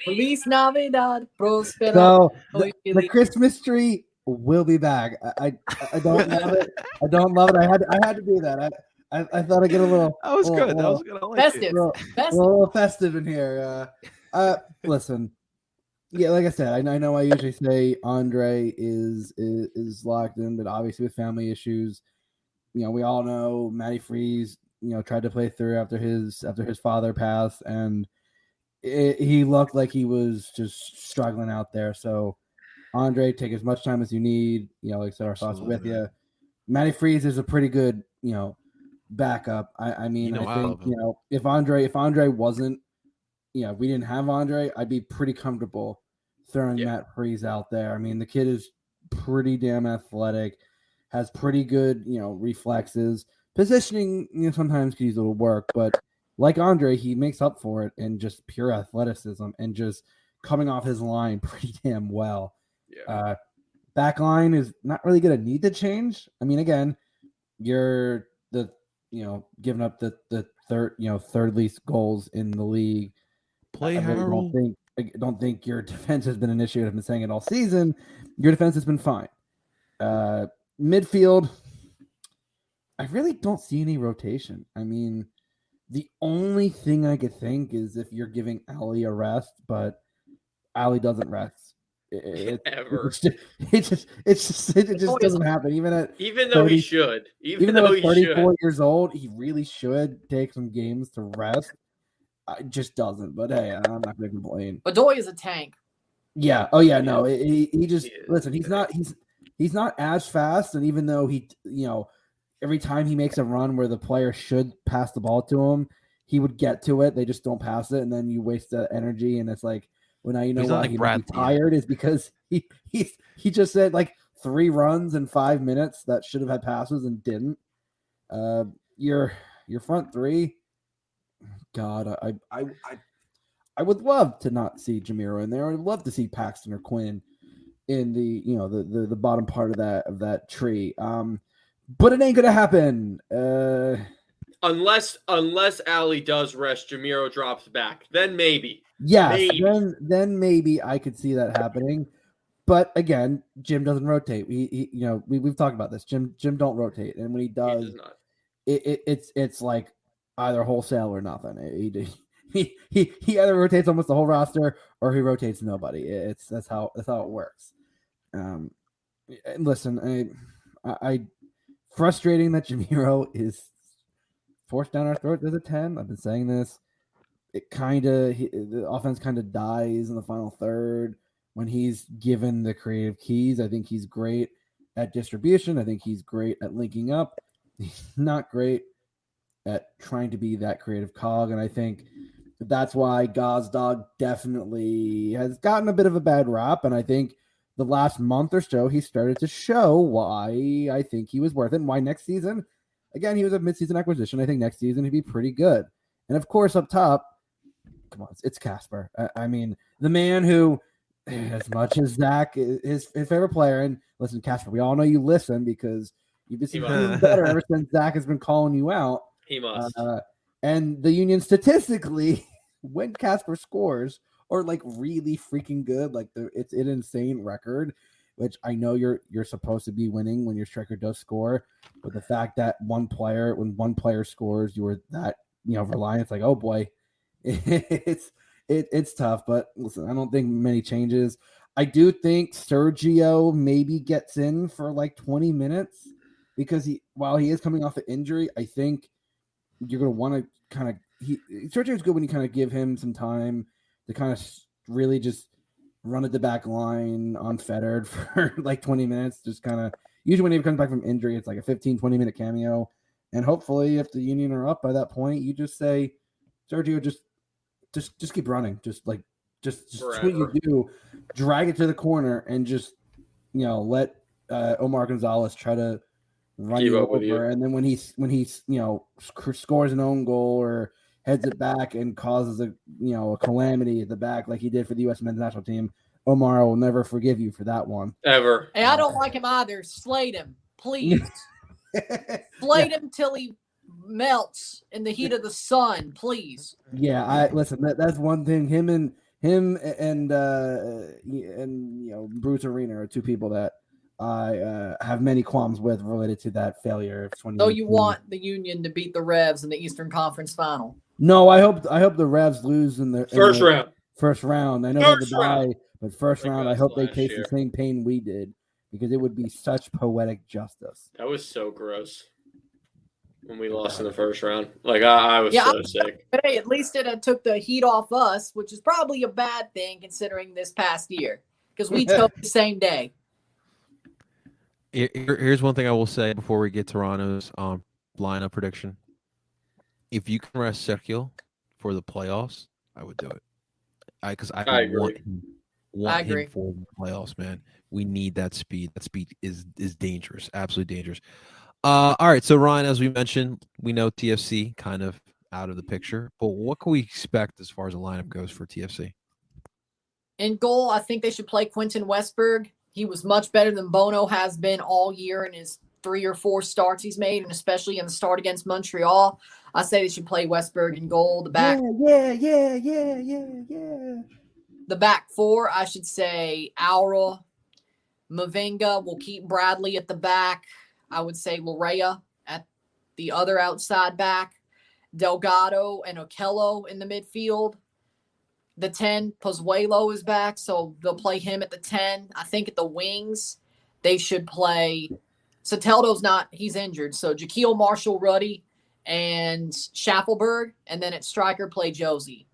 Speaker 4: Feliz Navidad, Prospero.
Speaker 3: So the Christmas tree will be back. I don't love it. I don't love it. I had to do that. I thought I'd get a little.
Speaker 1: That was good. That was good. I like
Speaker 4: festive.
Speaker 1: it.
Speaker 3: A little festive in here. Listen. Yeah, like I said, I know I usually say Andre is locked in, but obviously with family issues, we all know Matty Freeze, tried to play through after his father passed, and he looked like he was just struggling out there. So, Andre, take as much time as you need. Like I said, our thoughts are with you. Matty Freeze is a pretty good, backup. I mean, I think if Andre wasn't, if we didn't have Andre, I'd be pretty comfortable throwing Matt Freeze out there. I mean, the kid is pretty damn athletic, has pretty good, reflexes. Positioning, sometimes could use a little work, but like Andre, he makes up for it in just pure athleticism and just coming off his line pretty damn well.
Speaker 2: Yeah.
Speaker 3: Back line is not really going to need to change. I mean, again, you're giving up the third least goals in the league.
Speaker 1: Play
Speaker 3: I really don't think your defense has been an issue. I've been saying it all season. Your defense has been fine. Midfield, I really don't see any rotation. I mean, the only thing I could think is if you're giving Ali a rest, but Ali doesn't rest. It just doesn't happen. Even
Speaker 2: though he should. Even though he's 34
Speaker 3: years old, he really should take some games to rest. It just doesn't. But hey, I'm not going to complain.
Speaker 4: Bedoy is a tank.
Speaker 3: Yeah. Oh yeah. No. He just listen. He's not as fast, and even though he every time he makes a run where the player should pass the ball to him, he would get to it. They just don't pass it, and then you waste the energy, and it's like, well, now you know why he might be tired is because he just said like 3 runs in 5 minutes that should have had passes and didn't. Your front three, God, I would love to not see Jamiro in there. I'd love to see Paxton or Quinn in the the bottom part of that tree. But it ain't gonna happen.
Speaker 2: Unless Ali does rest, Jamiro drops back. Then maybe.
Speaker 3: Yes, maybe. Then maybe I could see that happening. But again, Jim doesn't rotate. We've talked about this. Jim don't rotate, and when he does
Speaker 2: not.
Speaker 3: It's like either wholesale or nothing. He either rotates almost the whole roster or he rotates nobody. That's how it works. Listen, I frustrating that Jamiro is forced down our throat as a 10. I've been saying this. The offense kind of dies in the final third when he's given the creative keys. I think he's great at distribution. I think he's great at linking up. He's not great at trying to be that creative cog, and I think that's why Gazdag definitely has gotten a bit of a bad rap, and I think the last month or so he started to show why I think he was worth it and why next season, again, he was a midseason acquisition. I think next season he'd be pretty good. And of course, up top, come on, it's Casper. I mean, the man who, as much as Zach is his favorite player, and listen, Casper, we all know you listen because you've been doing better ever since Zach has been calling you out.
Speaker 2: He must.
Speaker 3: And the Union statistically, when Casper scores, or like really freaking good, like it's an insane record, which I know you're supposed to be winning when your striker does score, but the fact that when one player scores, you were that reliant, it's like, oh boy, it's tough. But listen, I don't think many changes. I do think Sergio maybe gets in for like 20 minutes because while he is coming off an injury, I think you're going to want to kind of Sergio's good when you kind of give him some time to kind of really just run at the back line unfettered for like 20 minutes. Just kind of usually when he comes back from injury, it's like a 15, 20 minute cameo. And hopefully if the Union are up by that point, you just say, Sergio, just keep running. Just what you do, drag it to the corner and just, let Omar Gonzalez try to run you over. And then when he scores an own goal or heads it back and causes a calamity at the back like he did for the U.S. men's national team, Omar will never forgive you for that one.
Speaker 2: Ever.
Speaker 4: Hey, I don't like him either. Slate him, please. Slate him till he melts in the heat of the sun, please.
Speaker 3: Yeah, listen. That's one thing. Him and Bruce Arena are two people that I have many qualms with related to that failure of 2018.
Speaker 4: So you want the Union to beat the Revs in the Eastern Conference Final?
Speaker 3: No, I hope the Revs lose in the
Speaker 2: round.
Speaker 3: First round. I know they're the bye, but first round. I hope they taste the same pain we did, because it would be such poetic justice.
Speaker 2: That was so gross when we lost in the first round. Like I was so sick.
Speaker 4: Hey, at least it took the heat off us, which is probably a bad thing considering this past year, because we took the same day.
Speaker 1: Here's one thing I will say before we get Toronto's lineup prediction. If you can rest Sergio for the playoffs, I would do it. Because I want him for the playoffs, man. We need that speed. That speed is dangerous, absolutely dangerous. All right, so Ryan, as we mentioned, we know TFC kind of out of the picture, but what can we expect as far as the lineup goes for TFC?
Speaker 4: In goal, I think they should play Quentin Westberg. He was much better than Bono has been all year in his 3 or 4 starts he's made, and especially in the start against Montreal. I say they should play Westberg in goal. The back,
Speaker 3: yeah.
Speaker 4: The back 4, I should say Aura, Mavinga. Will keep Bradley at the back. I would say Lorea at the other outside back. Delgado and Okello in the midfield. The 10, Pozuelo is back, so they'll play him at the 10. I think at the wings, they should play – Soteldo's not – he's injured. So Jaquil Marshall-Ruddy and Schaffelberg, and then at striker play Josie.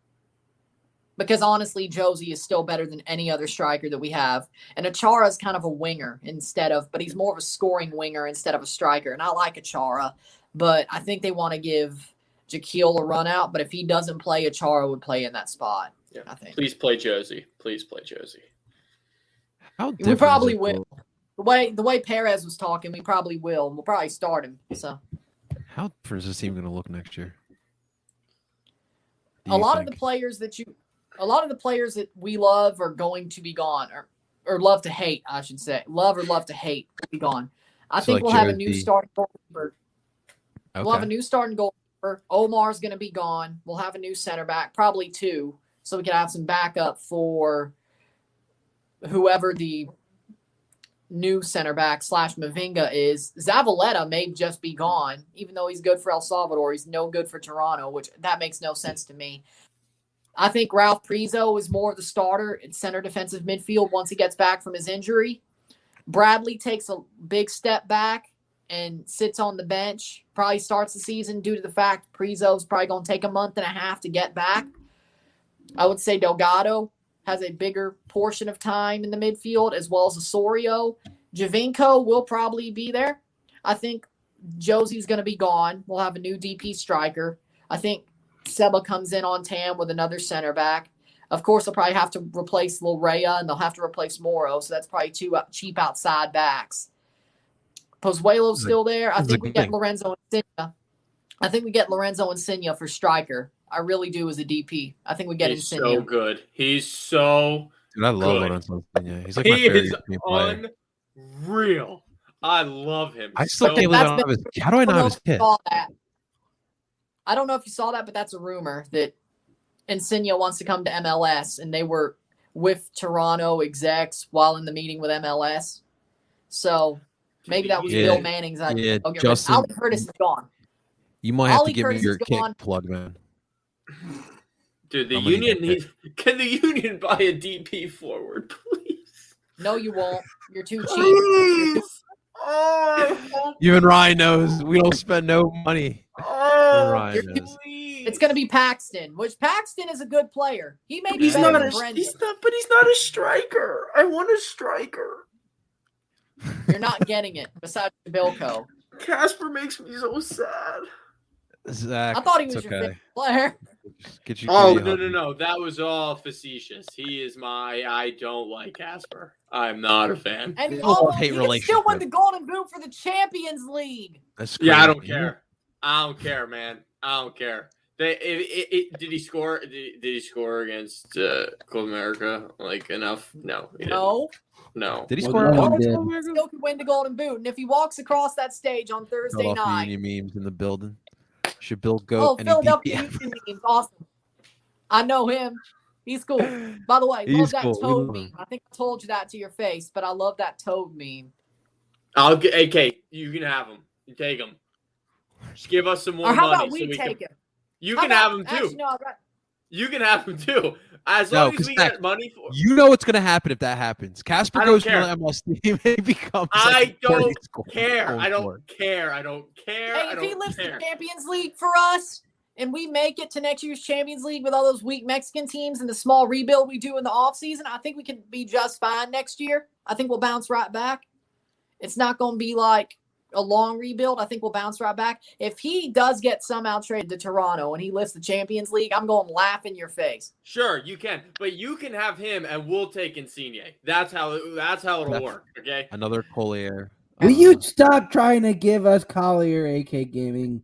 Speaker 4: Because honestly, Josie is still better than any other striker that we have. And Achara is kind of a winger but he's more of a scoring winger instead of a striker. And I like Achara, but I think they want to give Jaquil a run out. But if he doesn't play, Achara would play in that spot.
Speaker 2: Yeah.
Speaker 4: I think.
Speaker 2: Please play Josie.
Speaker 4: We probably will. The way Perez was talking, we probably will. We'll probably start him. So,
Speaker 1: how different is this team going to look next year?
Speaker 4: A lot of the players that we love are going to be gone, or love to hate, I should say. Love to hate will be gone. I think we'll have a new starting goalkeeper. Okay. We'll have a new starting goalkeeper. Omar's going to be gone. We'll have a new center back, probably 2, so we can have some backup for whoever the new center back / Mavinga is. Zavaleta may just be gone, even though he's good for El Salvador. He's no good for Toronto, which that makes no sense to me. I think Ralph Prizo is more of the starter in center defensive midfield once he gets back from his injury. Bradley takes a big step back and sits on the bench. Probably starts the season due to the fact Prizo's probably going to take a month and a half to get back. I would say Delgado has a bigger portion of time in the midfield, as well as Osorio. Javinko will probably be there. I think Josie's going to be gone. We'll have a new DP striker. I think Seba comes in on TAM with another center back. Of course, they'll probably have to replace Lorea, and they'll have to replace Moro, so that's probably 2 cheap outside backs. Pozuelo's still there. I think we get Lorenzo Insigne for striker. I really do as a DP. I think we get Insigne.
Speaker 2: He's so good. He's so
Speaker 1: Dude, I love Lorenzo Insigne. He's like my favorite player.
Speaker 2: Unreal. I love him.
Speaker 1: I still can't believe I don't have his kit. How do I not have his kit?
Speaker 4: I don't know if you saw that, but that's a rumor that Insigne wants to come to MLS, and they were with Toronto execs while in the meeting with MLS. So maybe that was Bill Manning's idea.
Speaker 1: Yeah, Justin,
Speaker 4: Ali Curtis is gone.
Speaker 1: You might have to give me your kick plug, man.
Speaker 2: Dude, the Union needs. Can the Union buy a DP forward, please?
Speaker 4: No, you won't. You're too cheap.
Speaker 1: Even Ryan knows we don't spend no money. Ryan knows.
Speaker 4: It's going to be Paxton, which Paxton is a good player. He may be better than Brendan.
Speaker 2: He's not a striker. I want a striker.
Speaker 4: You're not getting it, besides Bilko.
Speaker 2: Casper makes me so sad.
Speaker 1: Zach,
Speaker 4: I thought he was your favorite player.
Speaker 2: No. That was all facetious. He is I don't like Casper. I'm not a fan.
Speaker 4: And he still won the Golden Boot for the Champions League.
Speaker 2: Yeah, I don't care. I don't care, man. I don't care. Did he score? Did he score against Club America like enough? No. No.
Speaker 1: Did he score?
Speaker 4: Still could win the Golden Boot, and if he walks across that stage on Thursday night,
Speaker 1: Union memes in the building. Should Bill go?
Speaker 4: Philadelphia Union memes, awesome. I know him. He's cool. By the way, love that toad meme. I think I told you that to your face, but I love that toad meme.
Speaker 2: I'll get. AK, you can have him. You take him. Just give us some more money.
Speaker 4: How about we take him?
Speaker 2: You can have him too.
Speaker 4: Actually, no,
Speaker 2: you can have him too. As long as we get money for.
Speaker 1: You know what's going to happen if that happens. Casper goes to the MLS team. He becomes.
Speaker 2: I don't care. I don't care.
Speaker 4: Hey, if he lifts the Champions League for us, and we make it to next year's Champions League with all those weak Mexican teams and the small rebuild we do in the offseason, I think we can be just fine next year. I think we'll bounce right back. It's not going to be like a long rebuild. I think we'll bounce right back. If he does get somehow traded to Toronto and he lifts the Champions League, I'm going to laugh in your face.
Speaker 2: Sure, you can. But you can have him and we'll take Insigne. That's how it'll work, okay?
Speaker 1: Another Collier.
Speaker 3: Will you stop trying to give us Collier, AK Gaming?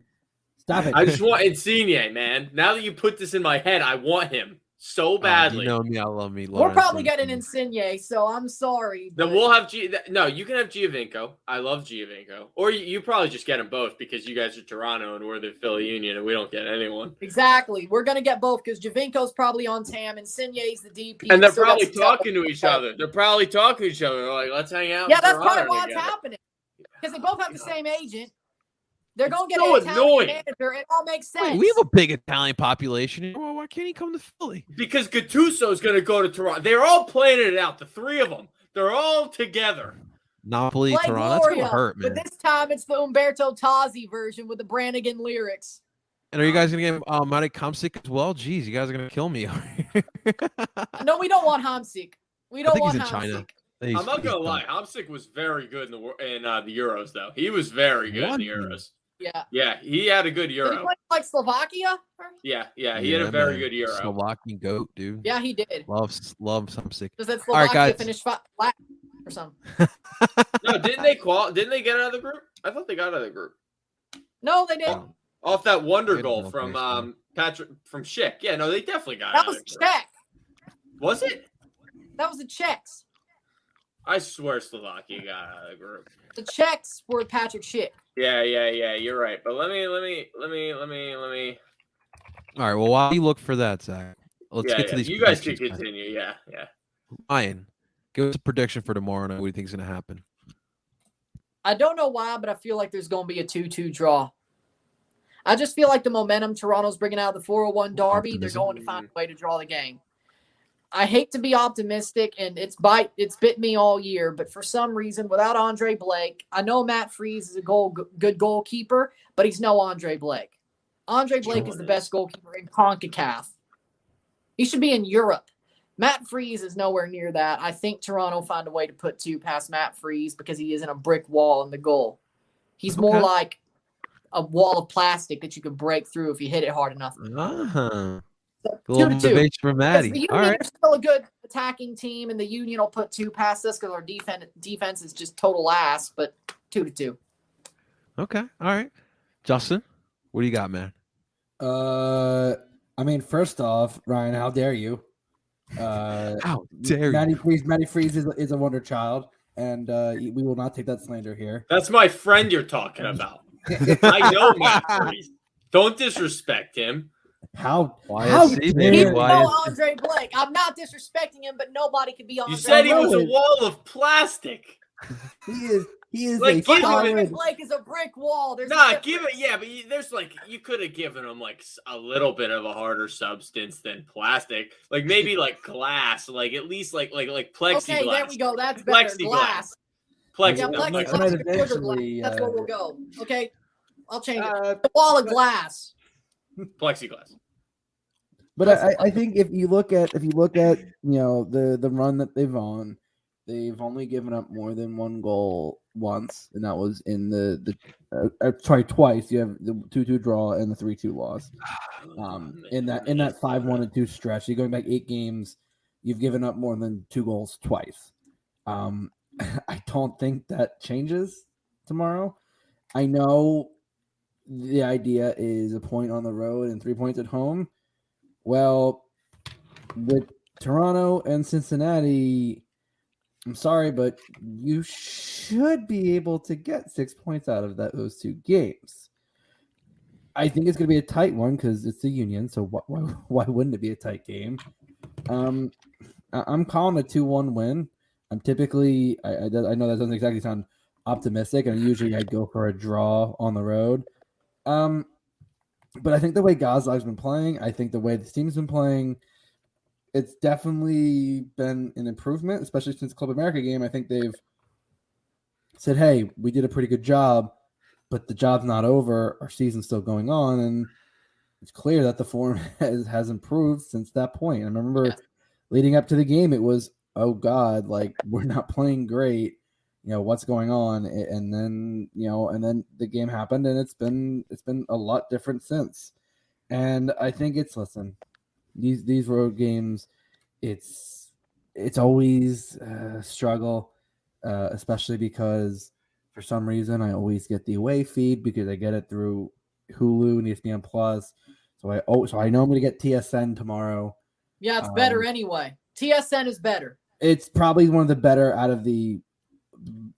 Speaker 3: Stop it.
Speaker 2: I just want Insigne, man. Now that you put this in my head, I want him so badly.
Speaker 1: You know me, I love me.
Speaker 4: We're probably getting Insigne, so I'm sorry.
Speaker 2: Then we'll have No, you can have Giovinco. I love Giovinco. Or you probably just get them both because you guys are Toronto and we're the Philly Union and we don't get anyone.
Speaker 4: Exactly. We're going to get both because Giovinco's probably on TAM and Insigne's the DP.
Speaker 2: And they're probably talking to each other. They're like, let's hang out.
Speaker 4: Yeah, that's probably why it's happening. Because they both have the same agent. They're going to get an Italian manager. It all makes sense.
Speaker 1: Wait, we have a big Italian population. Well, why can't he come to Philly?
Speaker 2: Because Gattuso is going to go to Toronto. They're all planning it out. The three of them. They're all together.
Speaker 1: Napoli, Toronto. That's going to hurt, man.
Speaker 4: But this time it's the Umberto Tozzi version with the Brannigan lyrics.
Speaker 1: And are you guys going to get Marek Hamsik as well? Jeez, you guys are going to kill me.
Speaker 4: No, we don't want Hamsik. We don't want
Speaker 1: he's in
Speaker 4: Hamsik.
Speaker 1: China.
Speaker 2: I'm not going to lie. Hamsik was very good in the Euros, though. He was very good in the Euros. Yeah, he had a good Euro.
Speaker 4: Did he play like Slovakia?
Speaker 2: Yeah, he had a very good Euro.
Speaker 1: Slovakian goat, dude.
Speaker 4: Yeah, he did.
Speaker 1: Love Hamsik.
Speaker 4: Does that Slovakia finish flat or something?
Speaker 2: No, didn't they get out of the group? I thought they got out of the group.
Speaker 4: No, they didn't.
Speaker 2: Off that wonder goal from from Schick. Yeah, no, they definitely got out of the group.
Speaker 4: That was Czech.
Speaker 2: Was it?
Speaker 4: That was the Czechs.
Speaker 2: I swear Slovakia got out of the group.
Speaker 4: The Czechs were Patrick Schick.
Speaker 2: Yeah, you're right. But let me.
Speaker 1: All right, well, while you look for that, Zach, let's get to these.
Speaker 2: You guys can continue. Yeah.
Speaker 1: Ryan, give us a prediction for tomorrow night. What do you think is going to happen?
Speaker 4: I don't know why, but I feel like there's going to be a 2-2 draw. I just feel like the momentum Toronto's bringing out of the 401 derby, they're going to find a way to draw the game. I hate to be optimistic, and it's bit me all year, but for some reason, without Andre Blake, I know Matt Freese is a good goalkeeper, but he's no Andre Blake. Andre Blake is the best goalkeeper in CONCACAF. He should be in Europe. Matt Freese is nowhere near that. I think Toronto find a way to put two past Matt Freese because he isn't a brick wall in the goal. He's more like a wall of plastic that you could break through if you hit it hard enough.
Speaker 1: A little motivation from Maddie.
Speaker 4: The Union are still a good attacking team, and the Union will put two past us because our defense is just total ass, but 2-2.
Speaker 1: Okay. All right. Justin, what do you got, man?
Speaker 3: I mean, first off, Ryan, how dare you?
Speaker 1: How dare
Speaker 3: you? Maddie Freese is a wonder child, and we will not take that slander here.
Speaker 2: That's my friend you're talking about. I know Matt Freese. Don't disrespect him.
Speaker 3: How
Speaker 4: he's no Andre Blake. I'm not disrespecting him, but nobody could be Andre.
Speaker 2: You said he was a wall of plastic.
Speaker 3: He is
Speaker 2: like,
Speaker 4: Andre Blake is a brick wall. There's
Speaker 2: but there's you could have given him like a little bit of a harder substance than plastic, like maybe like glass, like at least like plexiglass.
Speaker 4: Okay, there we go. That's better. Glass.
Speaker 2: Plexiglass.
Speaker 4: That's where we'll go. Okay, I'll change it. The wall of glass.
Speaker 2: Plexiglass.
Speaker 3: But I think if you look at the run that they've only given up more than one goal once, and that was in twice. You have the 2-2 draw and the 3-2 loss. In that 5-1 and 2 stretch, you're going back 8 games. You've given up more than 2 goals twice. I don't think that changes tomorrow. I know the idea is a point on the road and 3 points at home. Well, with Toronto and Cincinnati, I'm sorry, but you should be able to get 6 points out of those two games. I think it's going to be a tight one because it's the Union, so why wouldn't it be a tight game? I'm calling a 2-1 win. I'm typically, I know that doesn't exactly sound optimistic, and usually I'd go for a draw on the road. But I think the way Gazlag's been playing, I think the way this team's been playing, it's definitely been an improvement, especially since the Club America game. I think they've said, hey, we did a pretty good job, but the job's not over. Our season's still going on, and it's clear that the form has improved since that point. I remember leading up to the game, it was, oh God, like we're not playing great. What's going on? And then, and then the game happened, and it's been a lot different since. And I think these road games, it's always a struggle, especially because for some reason I always get the away feed because I get it through Hulu and ESPN Plus. So I know I'm going to get TSN tomorrow.
Speaker 4: Yeah, it's better anyway. TSN is better.
Speaker 3: It's probably one of the better out of the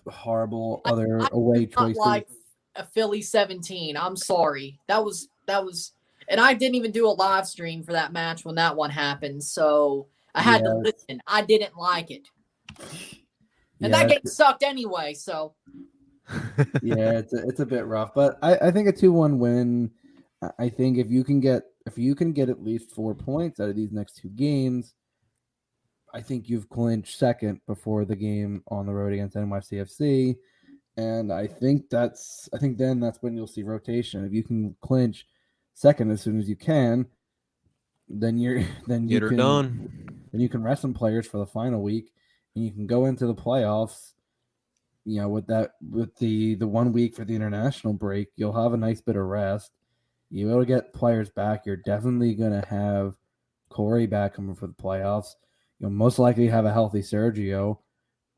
Speaker 3: horrible other away choices.
Speaker 4: Like a Philly 17. I'm sorry. That was, and I didn't even do a live stream for that match when that one happened. So I had to listen. I didn't like it. And that game sucked anyway. So
Speaker 3: yeah, it's a bit rough, but I think a 2-1 win. I think if you can get at least 4 points out of these next two games, I think you've clinched second before the game on the road against NYCFC. And I think then that's when you'll see rotation. If you can clinch second as soon as you can, then you can rest some players for the final week, and you can go into the playoffs. With the 1 week for the international break, you'll have a nice bit of rest. You'll be able to get players back. You're definitely gonna have Corey back coming for the playoffs. You'll most likely have a healthy Sergio.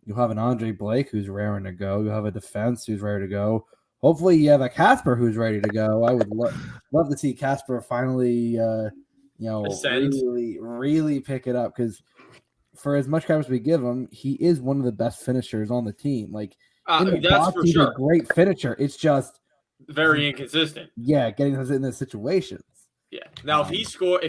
Speaker 3: You'll have an Andre Blake who's raring to go. You'll have a defense who's ready to go. Hopefully you have a Casper who's ready to go. I would love to see Casper finally, really pick it up, because for as much credit as we give him, he is one of the best finishers on the team. Like, in the
Speaker 2: that's
Speaker 3: box,
Speaker 2: for
Speaker 3: he's
Speaker 2: sure.
Speaker 3: a great finisher. It's just
Speaker 2: very inconsistent.
Speaker 3: Yeah, getting us in those situations.
Speaker 2: Yeah. Now, if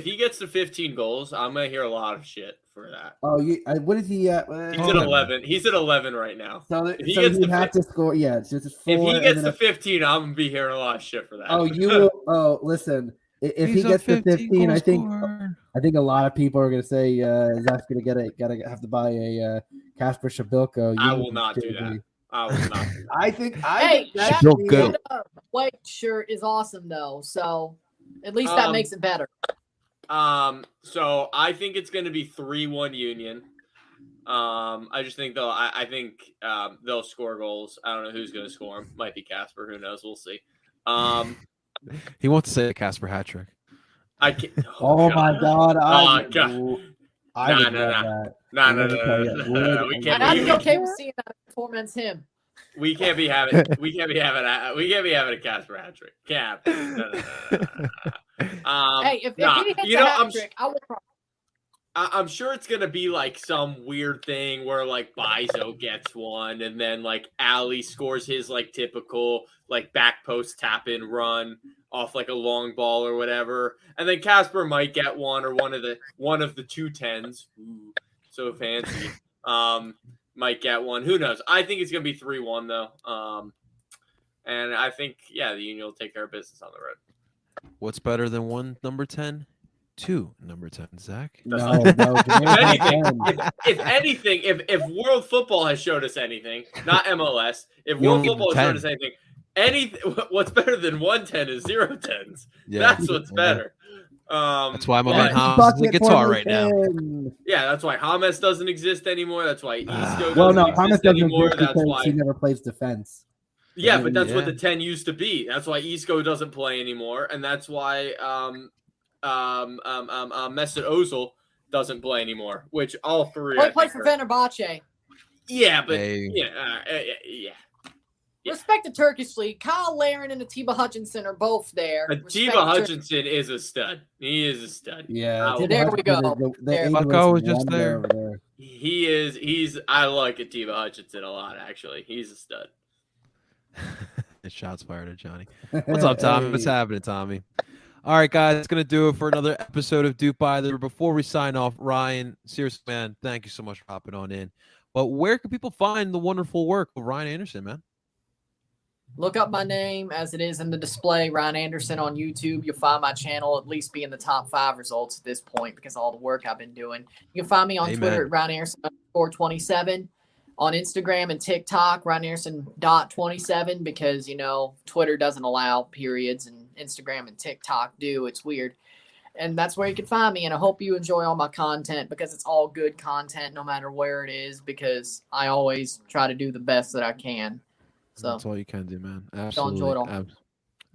Speaker 2: he gets to 15 goals, I'm gonna hear a lot of shit for that.
Speaker 3: Oh, what is he at?
Speaker 2: He's at 11. He's at 11 right now.
Speaker 3: So he have to score. Yeah, it's just 4.
Speaker 2: If he gets to 15, I'm gonna be hearing a lot of shit for that.
Speaker 3: Oh, you will. Oh, listen. If he gets to 15, I think a lot of people are gonna say Zach's gonna have to buy a Kasper Shabilko.
Speaker 2: I will not do that. I will not.
Speaker 3: I think
Speaker 4: that white shirt is awesome though. So at least that makes it better.
Speaker 2: So I think it's going to be 3-1 Union. I just think they'll score goals. I don't know who's going to score them. Might be Casper. Who knows? We'll see.
Speaker 1: He wants to say a Casper hat trick.
Speaker 2: I can't.
Speaker 3: Oh my God!
Speaker 2: I would love that. No. We can't.
Speaker 4: I'd be okay with seeing that torments him.
Speaker 2: We can't be having a Casper hat trick. Can't happen. No.
Speaker 4: Hey, if he hits a hat trick, I will cry.
Speaker 2: I'm sure it's gonna be like some weird thing where like Bizo gets one, and then like Ali scores his like typical like back post tap in run off like a long ball or whatever, and then Casper might get one, or one of the 210s. Ooh, so fancy. Might get one. Who knows? I think it's gonna be 3-1 though. And I think the Union will take care of business on the road.
Speaker 1: What's better than 1 number 10? 2 number 10, Zach?
Speaker 3: No.
Speaker 2: If anything, if world football has showed us anything, not MLS, if world football has showed us anything, what's better than 110 is 0-10s. Yeah. That's what's better.
Speaker 1: That's why my man Hamas is a guitar right now.
Speaker 2: Yeah, that's why Hamas doesn't exist anymore. That's why Isco
Speaker 3: Hamas
Speaker 2: exist anymore. That's why
Speaker 3: he never plays defense.
Speaker 2: Yeah, but that's what the 10 used to be. That's why Isco doesn't play anymore, and that's why Mesut Ozil doesn't play anymore. Which all three.
Speaker 4: He plays for Fenerbahce.
Speaker 2: Yeah, but
Speaker 4: Respect the Turkish League. Kyle Larin and Atiba Hutchinson are both there.
Speaker 2: Atiba Hutchinson is a stud. He is a stud.
Speaker 3: Yeah,
Speaker 4: there we go.
Speaker 1: Bucko was just there.
Speaker 3: Over there.
Speaker 2: He is. I like Atiba Hutchinson a lot. Actually, he's a stud.
Speaker 1: Shots fired at Johnny. What's up, Tommy? What's happening, Tommy? All right, guys, that's going to do it for another episode of Dupe by the River. Before we sign off, Ryan, seriously, man, thank you so much for hopping on in. But where can people find the wonderful work of Ryan Anderson, man?
Speaker 4: Look up my name as it is in the display, Ryan Anderson on YouTube. You'll find my channel at least be in the top 5 results at this point because of all the work I've been doing. You can find me on Twitter at Ryan Anderson _27. On Instagram and TikTok, Ryan Anderson.27 because, Twitter doesn't allow periods and Instagram and TikTok do. It's weird. And that's where you can find me. And I hope you enjoy all my content because it's all good content no matter where it is because I always try to do the best that I can. So
Speaker 1: that's all you can do, man.
Speaker 4: Absolutely. Enjoy it all.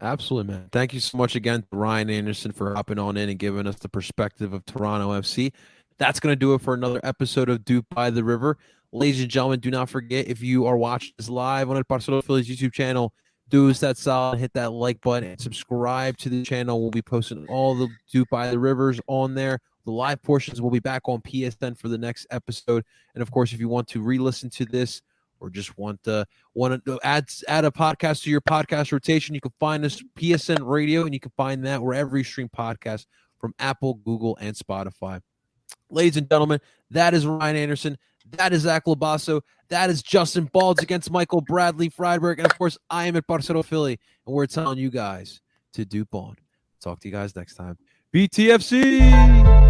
Speaker 1: Absolutely, man. Thank you so much again to Ryan Anderson for hopping on in and giving us the perspective of Toronto FC. That's going to do it for another episode of Dupe by the River. Ladies and gentlemen, do not forget, if you are watching this live on the Barcelona Phillies YouTube channel, do us that solid, hit that like button, and subscribe to the channel. We'll be posting all the Dupe by the Rivers on there. The live portions will be back on PSN for the next episode. And, of course, if you want to re-listen to this or just want to add a podcast to your podcast rotation, you can find us PSN Radio, and you can find that wherever you stream podcasts from Apple, Google, and Spotify. Ladies and gentlemen, that is Ryan Anderson. That is Zach Labasso. That is Justin Balds against Michael Bradley Friedberg. And, of course, I am at Barcelona Philly, and we're telling you guys to dupe on. Talk to you guys next time. BTFC!